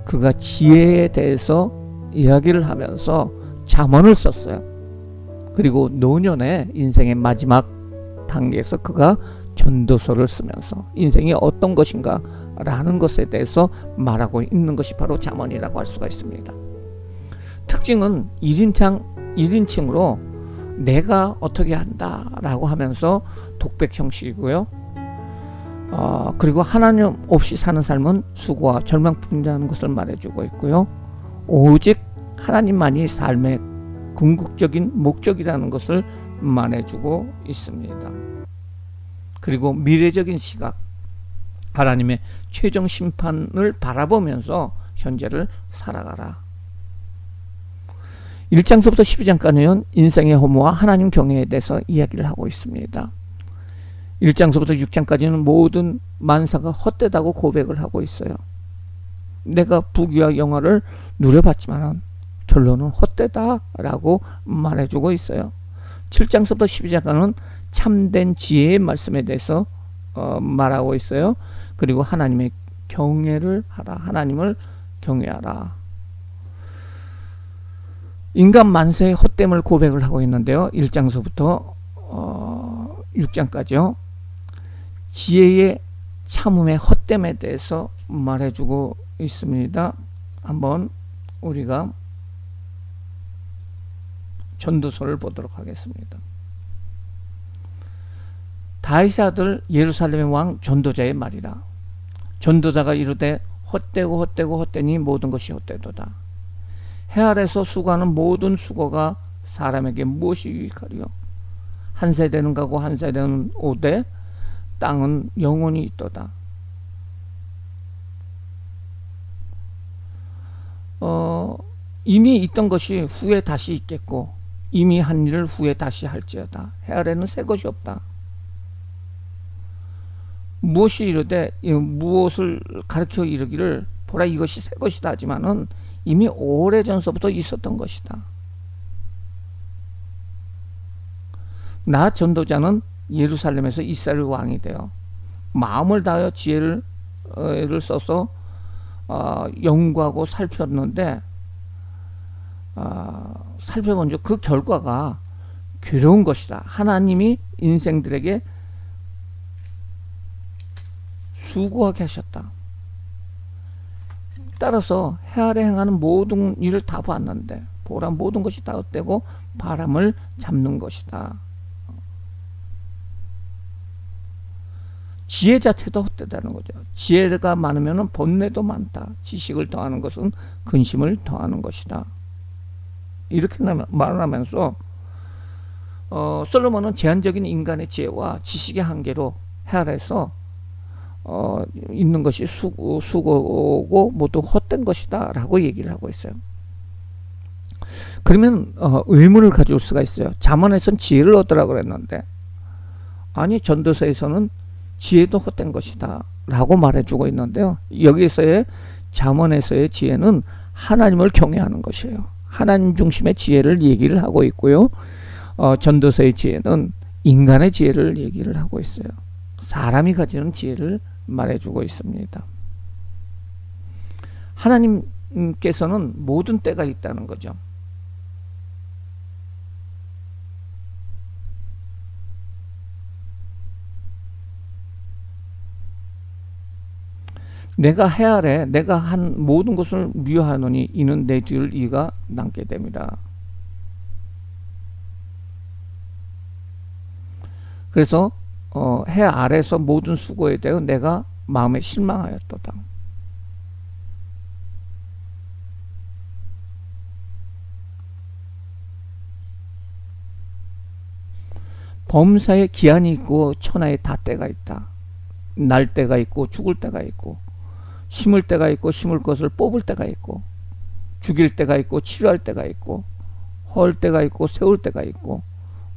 그가 지혜에 대해서 이야기를 하면서 잠언을 썼어요. 그리고 노년의 인생의 마지막 단계에서 그가 전도서를 쓰면서 인생이 어떤 것인가 라는 것에 대해서 말하고 있는 것이 바로 잠언이라고 할 수가 있습니다. 특징은 1인칭으로 내가 어떻게 한다 라고 하면서 독백 형식이고요. 그리고 하나님 없이 사는 삶은 수고와 절망뿐이라는 것을 말해주고 있고요. 오직 하나님만이 삶의 궁극적인 목적이라는 것을 말해주고 있습니다. 그리고 미래적인 시각, 하나님의 최종 심판을 바라보면서 현재를 살아가라. 1장서부터 12장까지는 인생의 허무와 하나님 경외에 대해서 이야기를 하고 있습니다. 1장서부터 6장까지는 모든 만사가 헛되다고 고백을 하고 있어요. 내가 부귀와 영화를 누려봤지만 결론은 헛되다라고 말해주고 있어요. 7장서부터 12장까지는 참된 지혜의 말씀에 대해서 말하고 있어요. 그리고 하나님의 경외를 하라. 하나님을 경외하라. 인간 만세의 헛됨을 고백을 하고 있는데요. 1장서부터 6장까지요. 지혜의 참음의 헛됨에 대해서 말해주고 있습니다. 한번 우리가 전도서를 보도록 하겠습니다. 다윗의 아들 예루살렘의 왕 전도자의 말이라. 전도자가 이르되 헛되고 헛되고 헛되니 모든 것이 헛되도다. 해 아래서 수고하는 모든 수고가 사람에게 무엇이 유익하리요? 한 세대는 가고 한 세대는 오되 땅은 영원히 있도다. 이미 있던 것이 후에 다시 있겠고 이미 한 일을 후에 다시 할지어다. 해 아래는 새 것이 없다. 무엇이 이르되 무엇을 가르쳐 이르기를 보라 이것이 새 것이다 하지만은 이미 오래전서부터 있었던 것이다. 나 전도자는 예루살렘에서 이스라엘 왕이 되어 마음을 다하여 지혜를 써서 연구하고 살폈는데 살펴본 즉 그 결과가 괴로운 것이다. 하나님이 인생들에게 수고하게 하셨다. 따라서 해 아래 행하는 모든 일을 다 봤는데 보라 모든 것이 다 헛되고 바람을 잡는 것이다. 지혜 자체도 헛되다는 거죠. 지혜가 많으면 번뇌도 많다. 지식을 더하는 것은 근심을 더하는 것이다. 이렇게 말을 하면서 솔로몬은 제한적인 인간의 지혜와 지식의 한계로 해 아래에서 있는 것이 수고고 모두 헛된 것이다 라고 얘기를 하고 있어요. 그러면 의문을 가져올 수가 있어요. 잠언에서는 지혜를 얻으라고 그랬는데 아니 전도서에서는 지혜도 헛된 것이다 라고 말해주고 있는데요. 여기에서의 잠언에서의 지혜는 하나님을 경외하는 것이에요. 하나님 중심의 지혜를 얘기를 하고 있고요. 전도서의 지혜는 인간의 지혜를 얘기를 하고 있어요. 사람이 가지는 지혜를 말해주고 있습니다. 하나님께서는 모든 때가 있다는 거죠. 내가 해 아래 내가 한 모든 것을 미워하노니 이는 내 뒤를 이가 남게 됩니다. 그래서 해 아래서 모든 수고에 대해 내가 마음에 실망하였도다. 범사에 기한이 있고 천하에 다 때가 있다. 날 때가 있고 죽을 때가 있고 심을 때가 있고 심을 것을 뽑을 때가 있고 죽일 때가 있고 치료할 때가 있고 헐 때가 있고 세울 때가 있고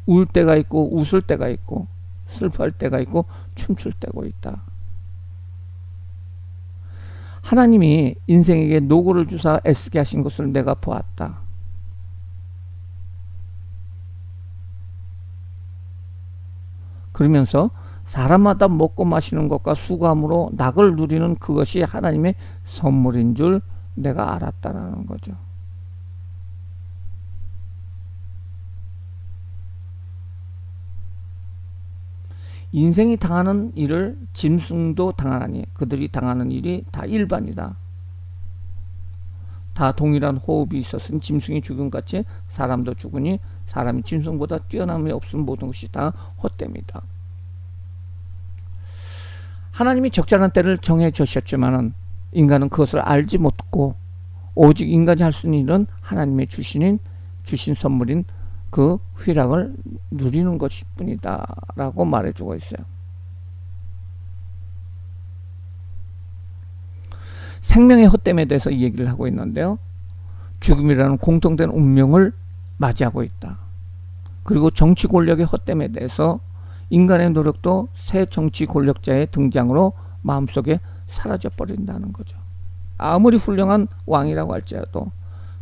울 때가 있고 웃을 때가 있고 슬퍼할 때가 있고 춤출 때가 있다. 하나님이 인생에게 노고를 주사 애쓰게 하신 것을 내가 보았다. 그러면서 사람마다 먹고 마시는 것과 수고함으로 낙을 누리는 그것이 하나님의 선물인 줄 내가 알았다라는 거죠. 인생이 당하는 일을 짐승도 당하나니 그들이 당하는 일이 다 일반이다. 다 동일한 호흡이 있었으니 짐승이 죽음같이 사람도 죽으니 사람이 짐승보다 뛰어남이 없으면 모든 것이 다 헛됩니다. 하나님이 적절한 때를 정해 주셨지만은 인간은 그것을 알지 못하고 오직 인간이 할 수 있는 일은 하나님의 주신 선물인 그 휘락을 누리는 것일 뿐이다 라고 말해주고 있어요. 생명의 헛됨에 대해서 이 얘기를 하고 있는데요. 죽음이라는 공통된 운명을 맞이하고 있다. 그리고 정치 권력의 헛됨에 대해서 인간의 노력도 새 정치 권력자의 등장으로 마음속에 사라져 버린다는 거죠. 아무리 훌륭한 왕이라고 할지라도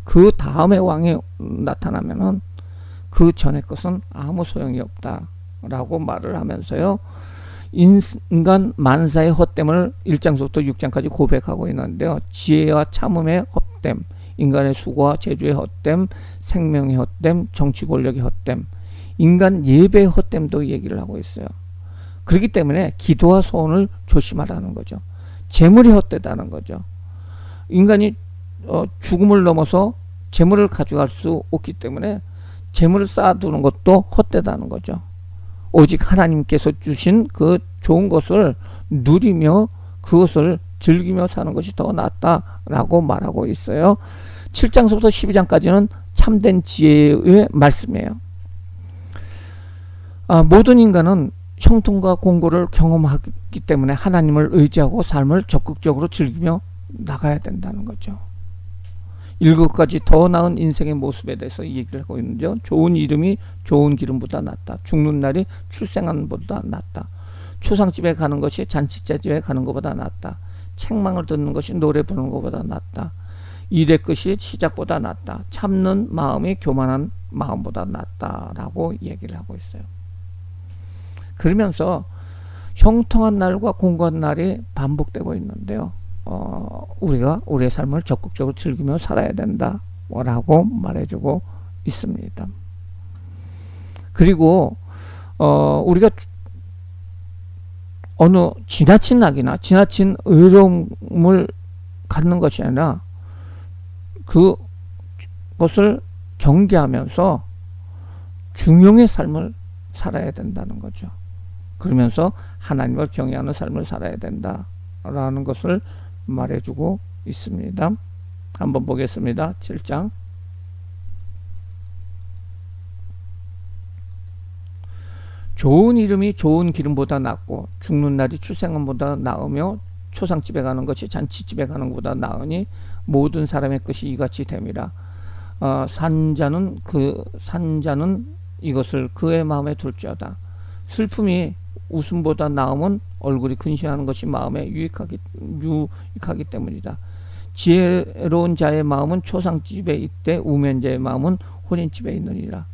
그 다음에 왕이 나타나면은 그 전의 것은 아무 소용이 없다 라고 말을 하면서요. 인간 만사의 헛됨을 1장부터 6장까지 고백하고 있는데요. 지혜와 참음의 헛됨, 인간의 수고와 재주의 헛됨, 생명의 헛됨, 정치 권력의 헛됨, 인간 예배의 헛됨도 얘기를 하고 있어요. 그렇기 때문에 기도와 소원을 조심하라는 거죠. 재물이 헛되다는 거죠. 인간이 죽음을 넘어서 재물을 가져갈 수 없기 때문에 재물을 쌓아두는 것도 헛되다는 거죠. 오직 하나님께서 주신 그 좋은 것을 누리며 그것을 즐기며 사는 것이 더 낫다라고 말하고 있어요. 7장서부터 12장까지는 참된 지혜의 말씀이에요. 모든 인간은 형통과 공고를 경험하기 때문에 하나님을 의지하고 삶을 적극적으로 즐기며 나가야 된다는 거죠. 7가지 더 나은 인생의 모습에 대해서 얘기를 하고 있는데요. 좋은 이름이 좋은 기름보다 낫다. 죽는 날이 출생하는 것보다 낫다. 초상집에 가는 것이 잔치집에 가는 것보다 낫다. 책망을 듣는 것이 노래 부르는 것보다 낫다. 일의 끝이 시작보다 낫다. 참는 마음이 교만한 마음보다 낫다라고 얘기를 하고 있어요. 그러면서 형통한 날과 공고한 날이 반복되고 있는데요. 우리가 우리의 삶을 적극적으로 즐기며 살아야 된다라고 말해주고 있습니다. 그리고 우리가 어느 지나친 낙이나 지나친 의로움을 갖는 것이 아니라 그것을 경계하면서 중용의 삶을 살아야 된다는 거죠. 그러면서 하나님을 경외하는 삶을 살아야 된다라는 것을 말해주고 있습니다. 한번 보겠습니다. 7장. 좋은 이름이 좋은 기름보다 낫고 죽는 날이 출생함보다 나으며 초상집에 가는 것이 잔치집에 가는 것보다 나으니 모든 사람의 끝이 이같이 됨이라. 산자는 이것을 그의 마음에 둘지어다. 슬픔이 웃음보다 나음은 얼굴이 근심하는 것이 마음에 유익하기 때문이다. 지혜로운 자의 마음은 초상집에 있되 우매한 자의 마음은 혼인집에 있느니라.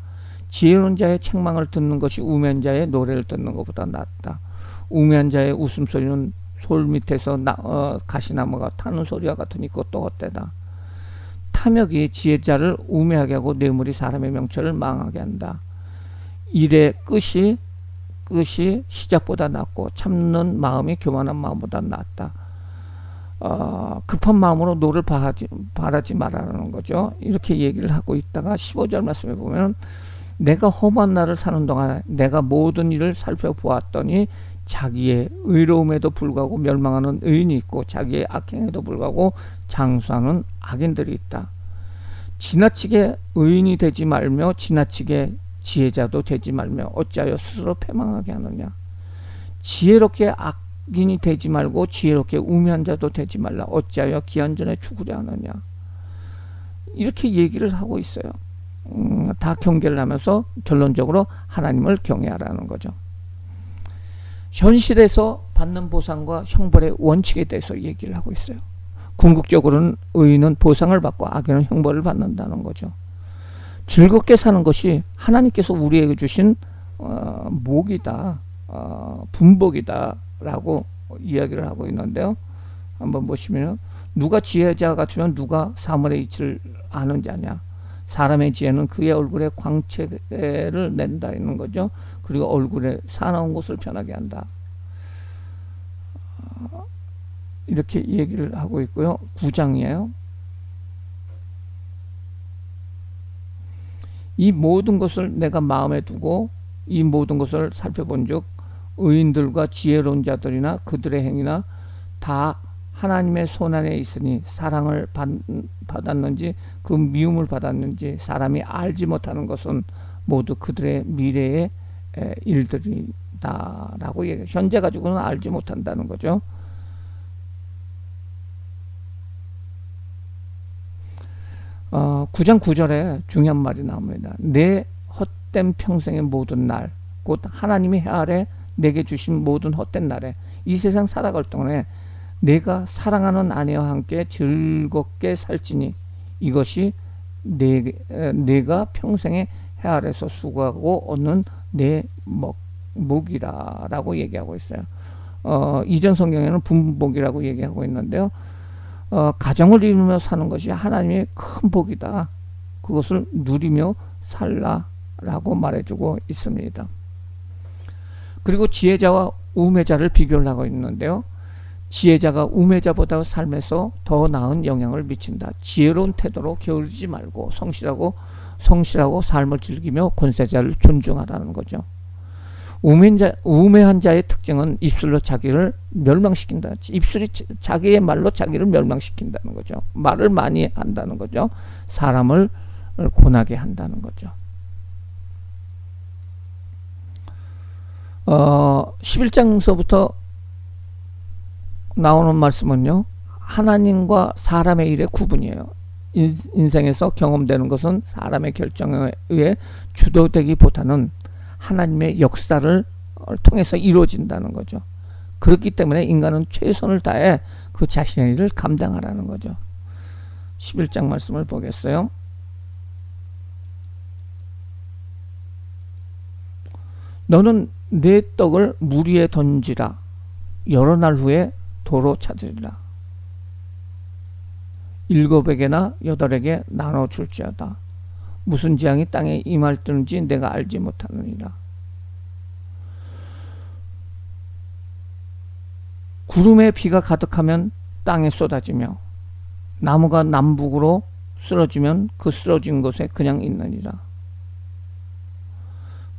지혜로운 자의 책망을 듣는 것이 우매한 자의 노래를 듣는 것보다 낫다. 우매한 자의 웃음소리는 솔 밑에서 가시나무가 타는 소리와 같으니 그것도 헛되다. 탐욕이 지혜자를 우매하게 하고 뇌물이 사람의 명철을 망하게 한다. 일의 끝이 시작보다 낫고 참는 마음이 교만한 마음보다 낫다. 급한 마음으로 노를 바라지 말라는 거죠. 이렇게 얘기를 하고 있다가 15절 말씀에 보면 내가 험한 날을 사는 동안 내가 모든 일을 살펴보았더니 자기의 의로움에도 불구하고 멸망하는 의인이 있고 자기의 악행에도 불구하고 장수하는 악인들이 있다. 지나치게 의인이 되지 말며 지나치게 지혜자도 되지 말며 어찌하여 스스로 패망하게 하느냐. 지혜롭게 악인이 되지 말고 지혜롭게 우매한 자도 되지 말라. 어찌하여 기한전에 죽으려 하느냐. 이렇게 얘기를 하고 있어요. 다 경계를 하면서 결론적으로 하나님을 경외하라는 거죠. 현실에서 받는 보상과 형벌의 원칙에 대해서 얘기를 하고 있어요. 궁극적으로는 의인은 보상을 받고 악인은 형벌을 받는다는 거죠. 즐겁게 사는 것이 하나님께서 우리에게 주신 복이다, 분복이다 라고 이야기를 하고 있는데요. 한번 보시면 누가 지혜자 같으면 누가 사물의 이치를 아는 자냐. 사람의 지혜는 그의 얼굴에 광채를 낸다 있는 거죠. 그리고 얼굴에 사나운 것을 변하게 한다. 이렇게 얘기를 하고 있고요. 9장이에요. 이 모든 것을 내가 마음에 두고 이 모든 것을 살펴본즉 의인들과 지혜로운 자들이나 그들의 행위나 다 하나님의 손안에 있으니 사랑을 받았는지 그 미움을 받았는지 사람이 알지 못하는 것은 모두 그들의 미래의 일들이다라고 얘기해요. 현재 가지고는 알지 못한다는 거죠. 어, 9장 9절에 중요한 말이 나옵니다. 내 헛된 평생의 모든 날, 곧 하나님이 해 아래 내게 주신 모든 헛된 날에 이 세상 살아갈 동안에 내가 사랑하는 아내와 함께 즐겁게 살지니 이것이 내가 평생에 해 아래서 수고하고 얻는 내 목이라라고 얘기하고 있어요. 이전 성경에는 분복이라고 얘기하고 있는데요. 가정을 이루며 사는 것이 하나님의 큰 복이다. 그것을 누리며 살라라고 말해주고 있습니다. 그리고 지혜자와 우매자를 비교를 하고 있는데요. 지혜자가 우매자보다 삶에서 더 나은 영향을 미친다. 지혜로운 태도로 게으르지 말고 성실하고 삶을 즐기며 권세자를 존중하라는 거죠. 우매한 자의 특징은 입술로 자기를 멸망시킨다. 입술이 자기의 말로 자기를 멸망시킨다는 거죠. 말을 많이 한다는 거죠. 사람을 고나게 한다는 거죠. 11장서부터 나오는 말씀은요, 하나님과 사람의 일의 구분이에요. 인생에서 경험되는 것은 사람의 결정에 의해 주도되기보다는 하나님의 역사를 통해서 이루어진다는 거죠. 그렇기 때문에 인간은 최선을 다해 그 자신의 일을 감당하라는 거죠. 11장 말씀을 보겠어요. 너는 내 떡을 물 위에 던지라. 여러 날 후에 도로 찾으리라. 7에게나 8에게 나눠 줄지어다. 무슨 재앙이 땅에 임할 때는지 내가 알지 못하느니라. 구름에 비가 가득하면 땅에 쏟아지며 나무가 남북으로 쓰러지면 그 쓰러진 곳에 그냥 있느니라.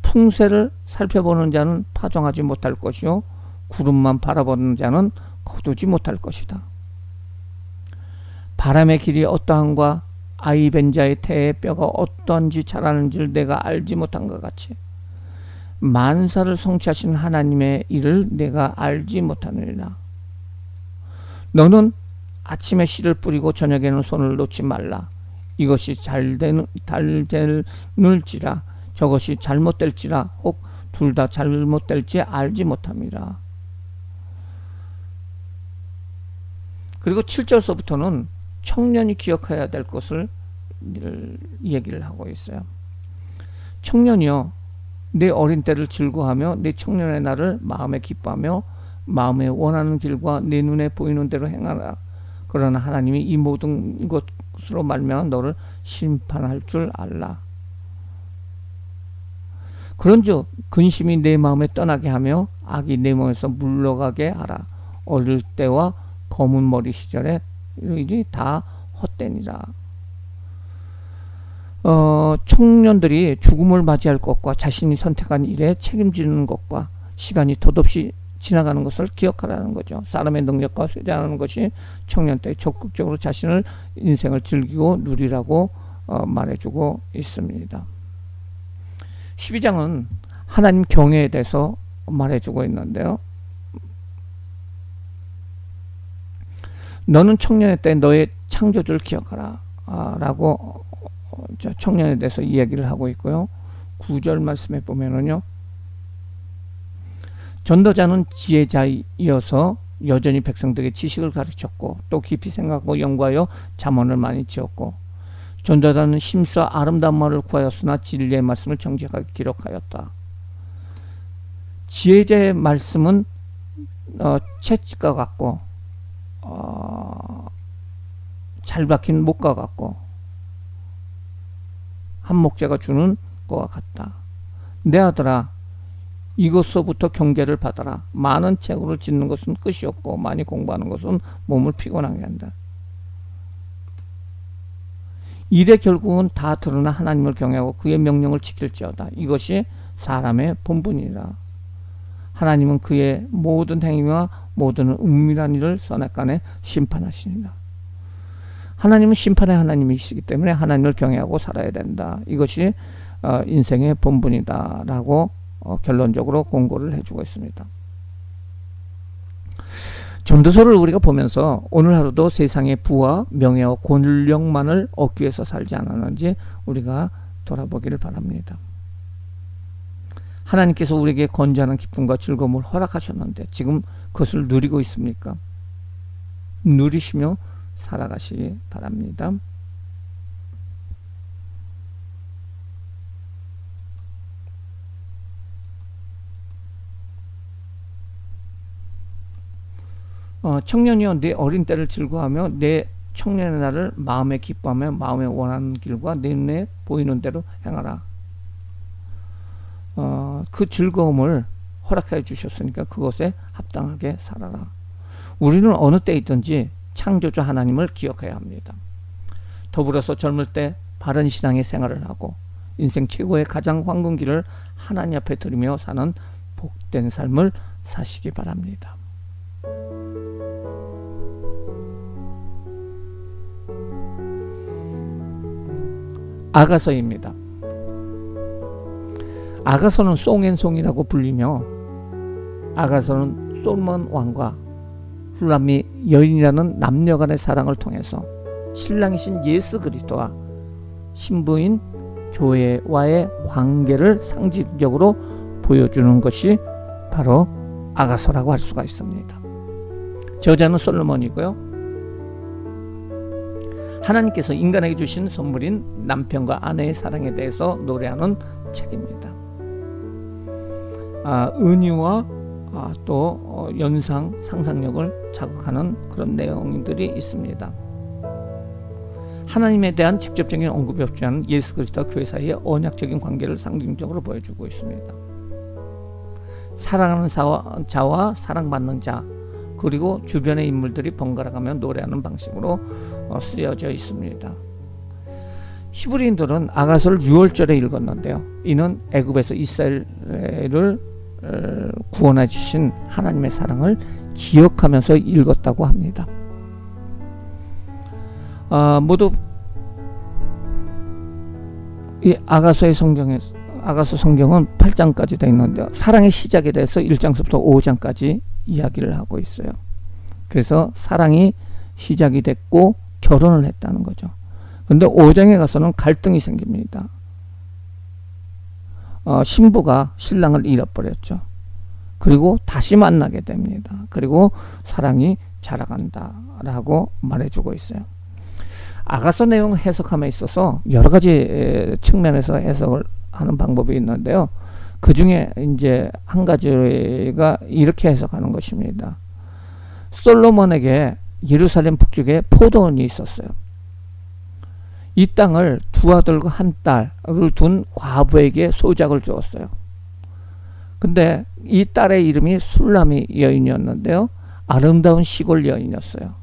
풍세를 살펴보는 자는 파종하지 못할 것이요 구름만 바라보는 자는 거두지 못할 것이다. 바람의 길이 어떠한가 아이 벤 자의 태의 뼈가 어떠한지 잘 아는지를 내가 알지 못한 것 같이 만사를 성취하신 하나님의 일을 내가 알지 못하느니라. 너는 아침에 씨를 뿌리고 저녁에는 손을 놓지 말라. 이것이 잘 될지라 저것이 잘못될지라 혹 둘 다 잘못될지 알지 못함이라. 그리고 7절서부터는 청년이 기억해야 될 것을 얘기를 하고 있어요. 청년이여, 내 어린 때를 즐거워하며 내 청년의 날을 마음에 기뻐하며 마음에 원하는 길과 내 눈에 보이는 대로 행하라. 그러나 하나님이 이 모든 것으로 말미암아 너를 심판할 줄 알라. 그런즉 근심이 내 마음에 떠나게 하며 악이 내 몸에서 물러가게 하라. 어릴 때와 검은 머리 시절에 이제 다 헛되니라. 청년들이 죽음을 맞이할 것과 자신이 선택한 일에 책임지는 것과 시간이 덧없이 지나가는 것을 기억하라는 거죠. 사람의 능력과 쇠퇴하는 것이 청년 때 적극적으로 자신을 인생을 즐기고 누리라고 말해주고 있습니다. 12장은 하나님 경외에 대해서 말해주고 있는데요. 너는 청년의 때 너의 창조주를 기억하라 라고 청년에 대해서 이야기를 하고 있고요. 9절 말씀에 보면은요, 전도자는 지혜자이어서 여전히 백성들에게 지식을 가르쳤고 또 깊이 생각하고 연구하여 잠언을 많이 지었고, 전도자는 심써 아름다운 말을 구하였으나 진리의 말씀을 정직하게 기록하였다. 지혜자의 말씀은 채찍과 같고 잘 박힌 목과 같고 한 목재가 주는 것과 같다. 내 아들아, 이것서부터 경계를 받아라. 많은 책으로 짓는 것은 끝이 없고 많이 공부하는 것은 몸을 피곤하게 한다. 일의 결국은 다 드러나 하나님을 경외하고 그의 명령을 지킬지어다. 이것이 사람의 본분이라. 하나님은 그의 모든 행위와 모든 은밀한 일을 선악간에 심판하시니라. 하나님은 심판의 하나님이시기 때문에 하나님을 경외하고 살아야 된다. 이것이 인생의 본분이다 라고 결론적으로 공고를 해주고 있습니다. 전도서를 우리가 보면서 오늘 하루도 세상의 부와 명예와 권력만을 얻기 위해서 살지 않았는지 우리가 돌아보기를 바랍니다. 하나님께서 우리에게 건전한 기쁨과 즐거움을 허락하셨는데 지금 그것을 누리고 있습니까? 누리시며 살아가시기 바랍니다. 청년이여, 내 어린 때를 즐거워하며 내 청년의 날을 마음에 기뻐하며 마음에 원하는 길과 내 눈에 보이는 대로 행하라. 그 즐거움을 허락해 주셨으니까 그것에 합당하게 살아라. 우리는 어느 때 있든지 창조주 하나님을 기억해야 합니다. 더불어서 젊을 때 바른 신앙의 생활을 하고 인생 최고의 가장 황금길을 하나님 앞에 드리며 사는 복된 삶을 사시기 바랍니다. 아가서입니다. 아가서는 송앤송이라고 불리며 아가서는 솔몬 왕과 훌람미 여인이라는 남녀간의 사랑을 통해서 신랑이신 예수 그리스도와 신부인 교회와의 관계를 상징적으로 보여주는 것이 바로 아가서라고 할 수가 있습니다. 저자는 솔로몬이고요. 하나님께서 인간에게 주신 선물인 남편과 아내의 사랑에 대해서 노래하는 책입니다. 은유와 또 연상, 상상력을 자극하는 그런 내용들이 있습니다. 하나님에 대한 직접적인 언급이 없지 않은 예수 그리스도와 교회 사이의 언약적인 관계를 상징적으로 보여주고 있습니다. 사랑하는 자와 사랑받는 자, 그리고 주변의 인물들이 번갈아가며 노래하는 방식으로 쓰여져 있습니다. 히브리인들은 아가서를 6월절에 읽었는데요. 이는 애굽에서 이스라엘을 구원해 주신 하나님의 사랑을 기억하면서 읽었다고 합니다. 모두 이 아가서 성경은 8장까지 되어 있는데요. 사랑의 시작에 대해서 1장부터 5장까지 이야기를 하고 있어요. 그래서 사랑이 시작이 됐고 결혼을 했다는 거죠. 그런데 5장에 가서는 갈등이 생깁니다. 신부가 신랑을 잃어버렸죠. 그리고 다시 만나게 됩니다. 그리고 사랑이 자라간다라고 말해주고 있어요. 아가서 내용 해석함에 있어서 여러 가지 측면에서 해석을 하는 방법이 있는데요. 그 중에 이제 한 가지가 이렇게 해석하는 것입니다. 솔로몬에게 예루살렘 북쪽에 포도원이 있었어요. 이 땅을 두 아들과 한 딸을 둔 과부에게 소작을 주었어요. 근데 이 딸의 이름이 술람미 여인이었는데요. 아름다운 시골 여인이었어요.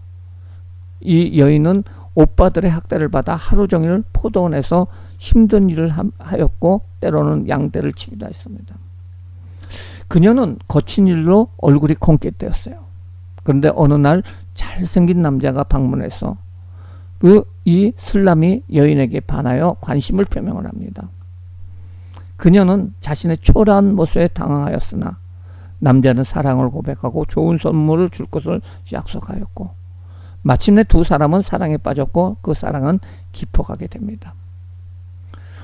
이 여인은 오빠들의 학대를 받아 하루 종일 포도원에서 힘든 일을 하였고 때로는 양떼를 치기도 했습니다. 그녀는 거친 일로 얼굴이 콩깨되었어요. 그런데 어느 날 잘생긴 남자가 방문해서 이 술람미 여인에게 반하여 관심을 표명을 합니다. 그녀는 자신의 초라한 모습에 당황하였으나 남자는 사랑을 고백하고 좋은 선물을 줄 것을 약속하였고 마침내 두 사람은 사랑에 빠졌고 그 사랑은 깊어가게 됩니다.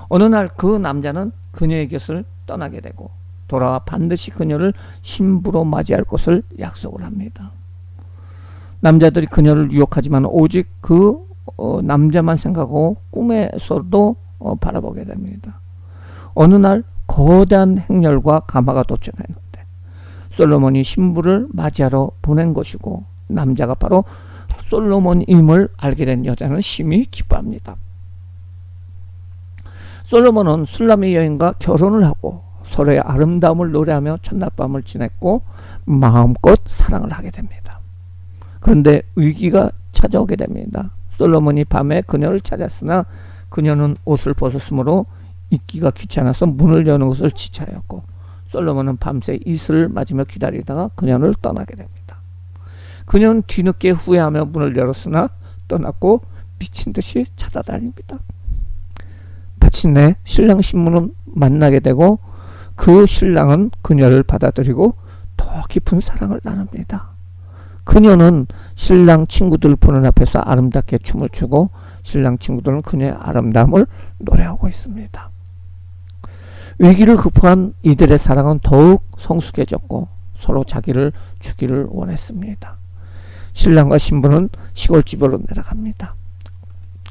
어느 날 그 남자는 그녀의 곁을 떠나게 되고 돌아와 반드시 그녀를 신부로 맞이할 것을 약속을 합니다. 남자들이 그녀를 유혹하지만 오직 그 남자만 생각하고 꿈에서도 바라보게 됩니다. 어느 날 거대한 행렬과 가마가 도착했는데 솔로몬이 신부를 맞이하러 보낸 것이고 남자가 바로 솔로몬임을 알게 된 여자는 심히 기뻐합니다. 솔로몬은 술람미 여인과 결혼을 하고 서로의 아름다움을 노래하며 첫날밤을 지냈고 마음껏 사랑을 하게 됩니다. 그런데 위기가 찾아오게 됩니다. 솔로몬이 밤에 그녀를 찾았으나 그녀는 옷을 벗었으므로 입기가 귀찮아서 문을 여는 것을 지체하였고 솔로몬은 밤새 이슬을 맞으며 기다리다가 그녀를 떠나게 됩니다. 그녀는 뒤늦게 후회하며 문을 열었으나 떠났고 미친 듯이 찾아다닙니다. 마침내 신랑 신부는 만나게 되고 그 신랑은 그녀를 받아들이고 더 깊은 사랑을 나눕니다. 그녀는 신랑 친구들 보는 앞에서 아름답게 춤을 추고 신랑 친구들은 그녀의 아름다움을 노래하고 있습니다. 위기를 극복한 이들의 사랑은 더욱 성숙해졌고 서로 자기를 주기를 원했습니다. 신랑과 신부는 시골집으로 내려갑니다.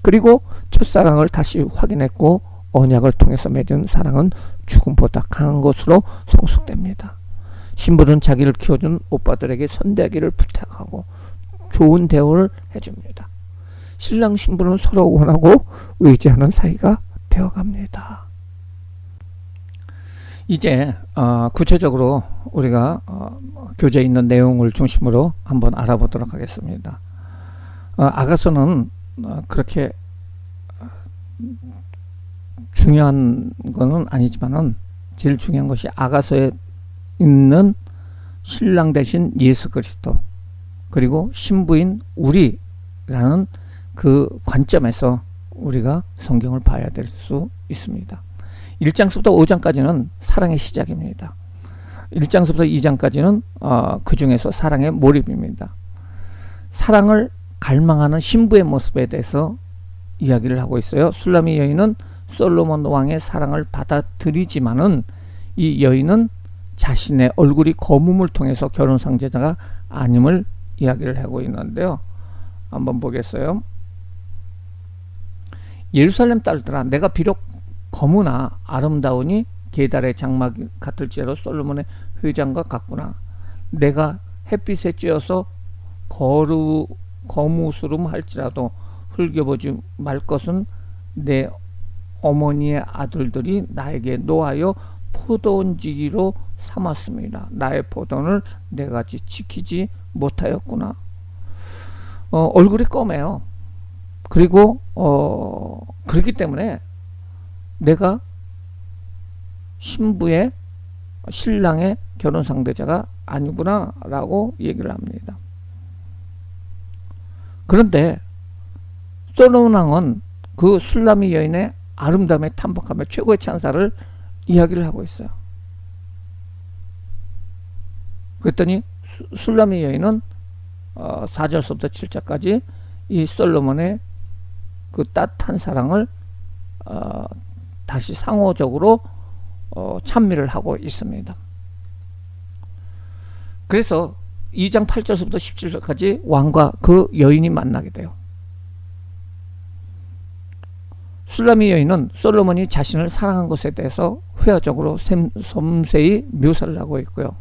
그리고 첫사랑을 다시 확인했고 언약을 통해서 맺은 사랑은 죽음보다 강한 것으로 성숙됩니다. 신부는 자기를 키워준 오빠들에게 선대하기를 부탁하고 좋은 대우를 해줍니다. 신랑 신부는 서로 원하고 의지하는 사이가 되어갑니다. 이제 구체적으로 우리가 교재에 있는 내용을 중심으로 한번 알아보도록 하겠습니다. 아가서는 그렇게 중요한 것은 아니지만은 제일 중요한 것이 아가서에 있는 신랑 대신 예수 그리스도, 그리고 신부인 우리라는 그 관점에서 우리가 성경을 봐야 될 수 있습니다. 1장서부터 5장까지는 사랑의 시작입니다. 1장서부터 2장까지는 그 중에서 사랑의 몰입입니다. 사랑을 갈망하는 신부의 모습에 대해서 이야기를 하고 있어요. 술라미 여인은 솔로몬 왕의 사랑을 받아들이지만은 이 여인은 자신의 얼굴이 거품을 통해서 결혼 상대자가 아님을 이야기를 하고 있는데요. 한번 보겠어요. 예루살렘 딸들아, 내가 비록 거무나 아름다우니 게달의 장막 같을지라도 솔로몬의 회장과 같구나. 내가 햇빛에 쬐어서 거무스름 할지라도 흘겨보지 말 것은 내 어머니의 아들들이 나에게 노하여 포도원지기로 삼았습니다. 나의 포도원을 내가 지키지 못하였구나. 얼굴이 검해요. 그리고 그렇기 때문에 내가 신부의 신랑의 결혼 상대자가 아니구나 라고 얘기를 합니다. 그런데 솔로몬 왕은 그 술라미 여인의 아름다움에 탐복하며 최고의 찬사를 이야기를 하고 있어요. 그랬더니 술라미 여인은 4절부터 7절까지 이 솔로몬의 그 따뜻한 사랑을 다시 상호적으로 찬미를 하고 있습니다. 그래서 2장 8절부터 17절까지 왕과 그 여인이 만나게 돼요. 술라미 여인은 솔로몬이 자신을 사랑한 것에 대해서 회화적으로 섬세히 묘사를 하고 있고요.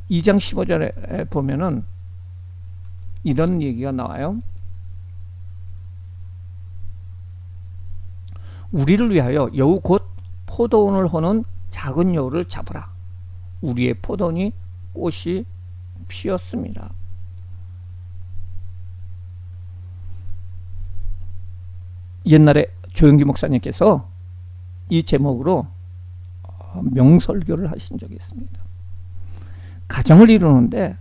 2장 15절에 보면은 이런 얘기가 나와요. 우리를 위하여 여우 곧 포도원을 허는 작은 여우를 잡으라. 우리의 포도원이 꽃이 피었습니다. 옛날에 조영기 목사님께서 이 제목으로 명설교를 하신 적이 있습니다. 가정을 이루는데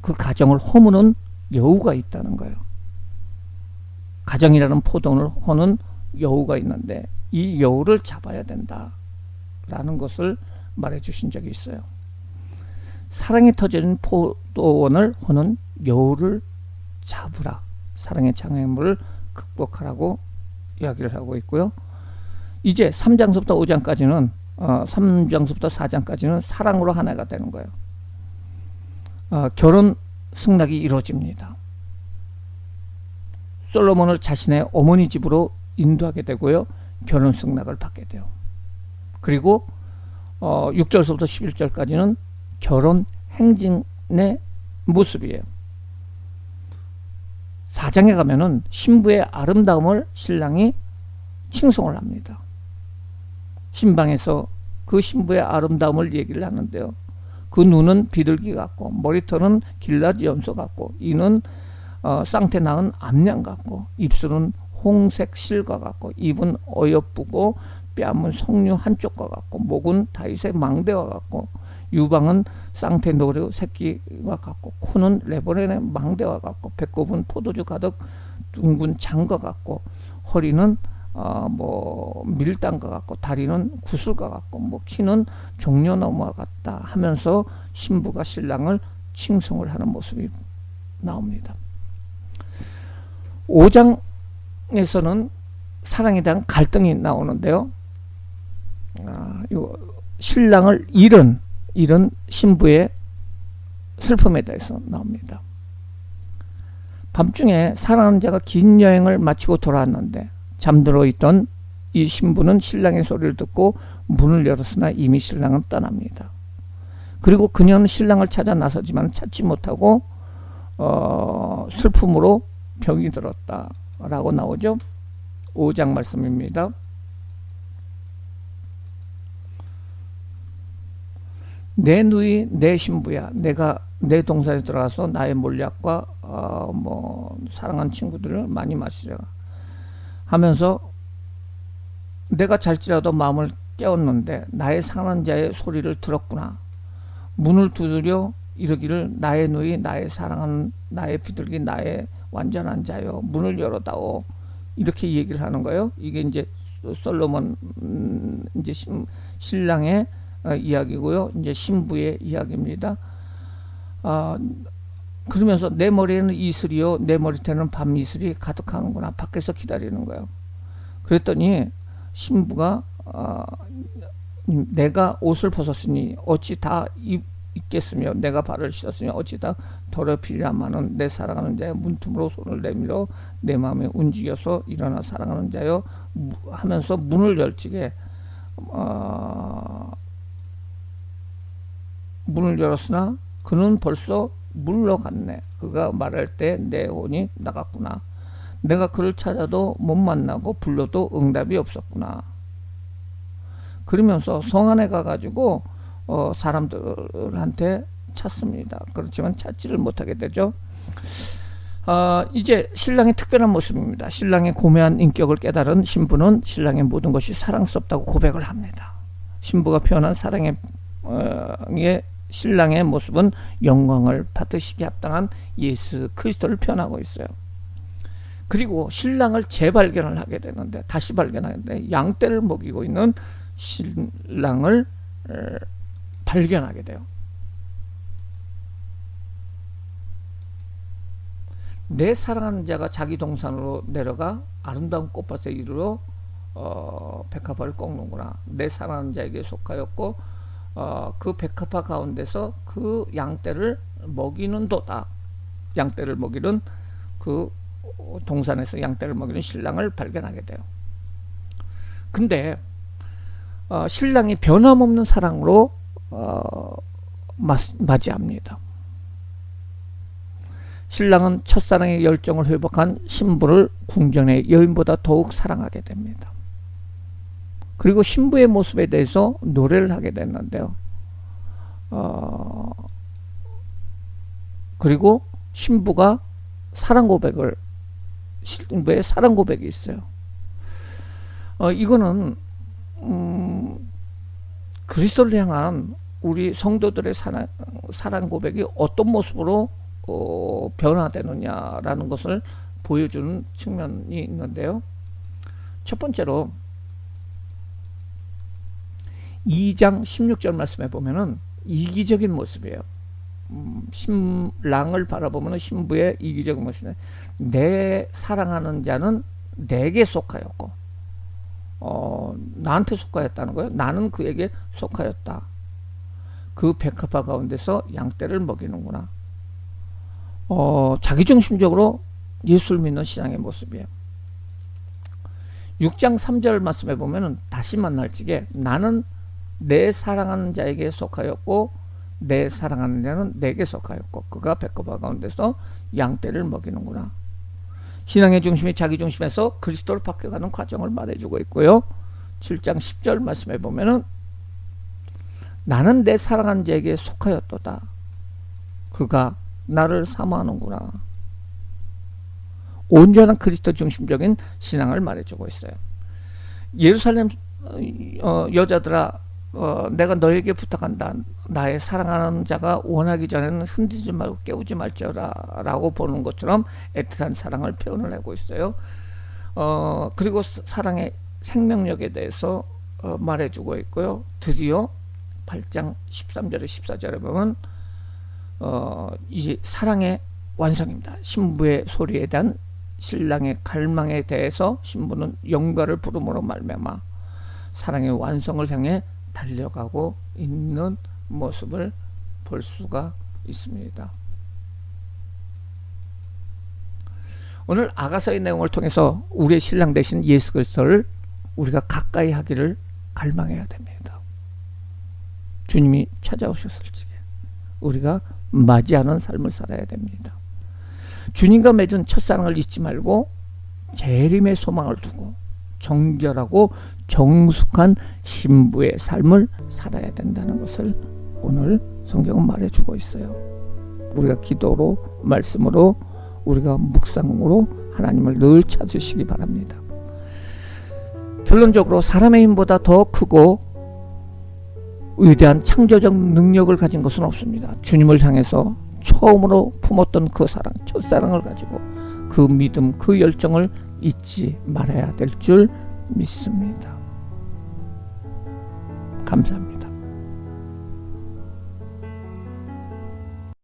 그 가정을 허무는 여우가 있다는 거예요. 가정이라는 포도원을 허는 여우가 있는데 이 여우를 잡아야 된다라는 것을 말해 주신 적이 있어요. 사랑이 터지는 포도원을 허는 여우를 잡으라. 사랑의 장애물을 극복하라고 이야기를 하고 있고요. 이제 3장서부터 5장까지는 3장서부터 4장까지는 사랑으로 하나가 되는 거예요. 결혼 승낙이 이루어집니다. 솔로몬을 자신의 어머니 집으로 인도하게 되고요. 결혼 승낙을 받게 돼요. 그리고 6절서부터 11절까지는 결혼 행진의 모습이에요. 4장에 가면은 신부의 아름다움을 신랑이 칭송을 합니다. 신방에서 그 신부의 아름다움을 얘기를 하는데요. 그 눈은 비둘기 같고 머리털은 길랏 염소 같고 이는 쌍태 낳은 암양 같고 입술은 홍색 실과 같고 입은 어여쁘고 뺨은 석류 한쪽과 같고 목은 다윗의 망대와 같고 유방은 쌍태 노루 새끼와 같고 코는 레바논의 망대와 같고 배꼽은 포도주 가득 둥근 장과 같고 허리는 밀당과 같고 다리는 구슬과 같고 키는 종려나무와 같다 하면서 신부가 신랑을 칭송을 하는 모습이 나옵니다. 5장에서는 사랑에 대한 갈등이 나오는데요. 신랑을 잃은 신부의 슬픔에 대해서 나옵니다. 밤중에 사랑하는 자가 긴 여행을 마치고 돌아왔는데 잠들어 있던 이 신부는 신랑의 소리를 듣고 문을 열었으나 이미 신랑은 떠납니다. 그리고 그녀는 신랑을 찾아 나서지만 찾지 못하고 슬픔으로 병이 들었다라고 나오죠. 5장 말씀입니다. 내 누이 내 신부야. 내가 내 동산에 들어가서 나의 몰약과 사랑하는 친구들을 많이 마시려 하면서 내가 잘지라도 마음을 깨웠는데 나의 상한 자의 소리를 들었구나. 문을 두드려 이르기를 나의 누이 나의 사랑하는 나의 비둘기 나의 완전한 자여 문을 열어다오. 이렇게 얘기를 하는 거예요. 이게 이제 솔로몬 이제 신랑의 이야기고요. 이제 신부의 이야기입니다. 그러면서 내 머리에는 이슬이요 내 머리태는 밤 이슬이 가득하는구나. 밖에서 기다리는 거예요. 그랬더니 신부가 내가 옷을 벗었으니 어찌 다 입겠으며 내가 발을 씻었으니 어찌 다 더럽히리라마는 내 사랑하는 자여 문틈으로 손을 내밀어 내 마음에 움직여서 일어나 사랑하는 자여 하면서 문을 열지게 문을 열었으나 그는 벌써 물러갔네. 그가 말할 때 내 혼이 나갔구나. 내가 그를 찾아도 못 만나고 불러도 응답이 없었구나. 그러면서 성 안에 가가지고 사람들한테 찾습니다. 그렇지만 찾지를 못하게 되죠. 이제 신랑의 특별한 모습입니다. 신랑의 고매한 인격을 깨달은 신부는 신랑의 모든 것이 사랑스럽다고 고백을 합니다. 신부가 표현한 사랑의 신랑의 모습은 영광을 받으시기에 합당한 예수 그리스도를 표현하고 있어요. 그리고 신랑을 재발견을 하게 되는데 다시 발견하는데 양떼를 먹이고 있는 신랑을 발견하게 돼요. 내 사랑하는 자가 자기 동산으로 내려가 아름다운 꽃밭에 이르러 백합화를 꺾는구나. 내 사랑하는 자에게 속하였고 그 백합화 가운데서 그 양떼를 먹이는 도다. 양떼를 먹이는 그 동산에서 양떼를 먹이는 신랑을 발견하게 돼요. 근데 신랑이 변함없는 사랑으로 맞이합니다. 신랑은 첫사랑의 열정을 회복한 신부를 궁전의 여인보다 더욱 사랑하게 됩니다. 그리고 신부의 모습에 대해서 노래를 하게 됐는데요. 그리고 신부의 사랑 고백이 있어요. 이거는 그리스도를 향한 우리 성도들의 사랑 고백이 어떤 모습으로 변화되느냐라는 것을 보여주는 측면이 있는데요. 첫 번째로 2장 16절 말씀에 보면은 이기적인 모습이에요. 신랑을 바라보면 신부의 이기적인 모습이에요. 내 사랑하는 자는 내게 속하였고 나한테 속하였다는 거예요. 나는 그에게 속하였다. 그 백합화 가운데서 양떼를 먹이는구나. 자기중심적으로 예수를 믿는 신앙의 모습이에요. 6장 3절 말씀에 보면은 다시 만날지게 나는 내 사랑하는 자에게 속하였고 내 사랑하는 자는 내게 속하였고 그가 백합화 가운데서 양떼를 먹이는구나. 신앙의 중심이 자기 중심에서 그리스도를 바뀌어가는 과정을 말해주고 있고요. 7장 10절 말씀에 보면은 나는 내 사랑하는 자에게 속하였도다. 그가 나를 사모하는구나. 온전한 그리스도 중심적인 신앙을 말해주고 있어요. 예루살렘 여자들아 내가 너에게 부탁한다. 나의 사랑하는 자가 원하기 전에는 흔들지 말고 깨우지 말지어라 라고 보는 것처럼 애틋한 사랑을 표현을 하고 있어요. 그리고 사랑의 생명력에 대해서 말해주고 있고요. 드디어 8장 13절에 14절에 보면 이제 사랑의 완성입니다. 신부의 소리에 대한 신랑의 갈망에 대해서 신부는 영가를 부름으로 말미암아 사랑의 완성을 향해 달려가고 있는 모습을 볼 수가 있습니다. 오늘 아가서의 내용을 통해서 우리의 신랑 되신 예수 그리스도를 우리가 가까이 하기를 갈망해야 됩니다. 주님이 찾아오셨을 적에 우리가 맞이하는 삶을 살아야 됩니다. 주님과 맺은 첫사랑을 잊지 말고 재림의 소망을 두고 정결하고 정숙한 신부의 삶을 살아야 된다는 것을 오늘 성경은 말해주고 있어요. 우리가 기도로, 말씀으로, 우리가 묵상으로 하나님을 늘 찾으시기 바랍니다. 결론적으로 사람의 힘보다 더 크고 위대한 창조적 능력을 가진 것은 없습니다. 주님을 향해서 처음으로 품었던 그 사랑, 첫사랑을 가지고 그 믿음, 그 열정을 잊지 말아야 될 줄 믿습니다. 감사합니다.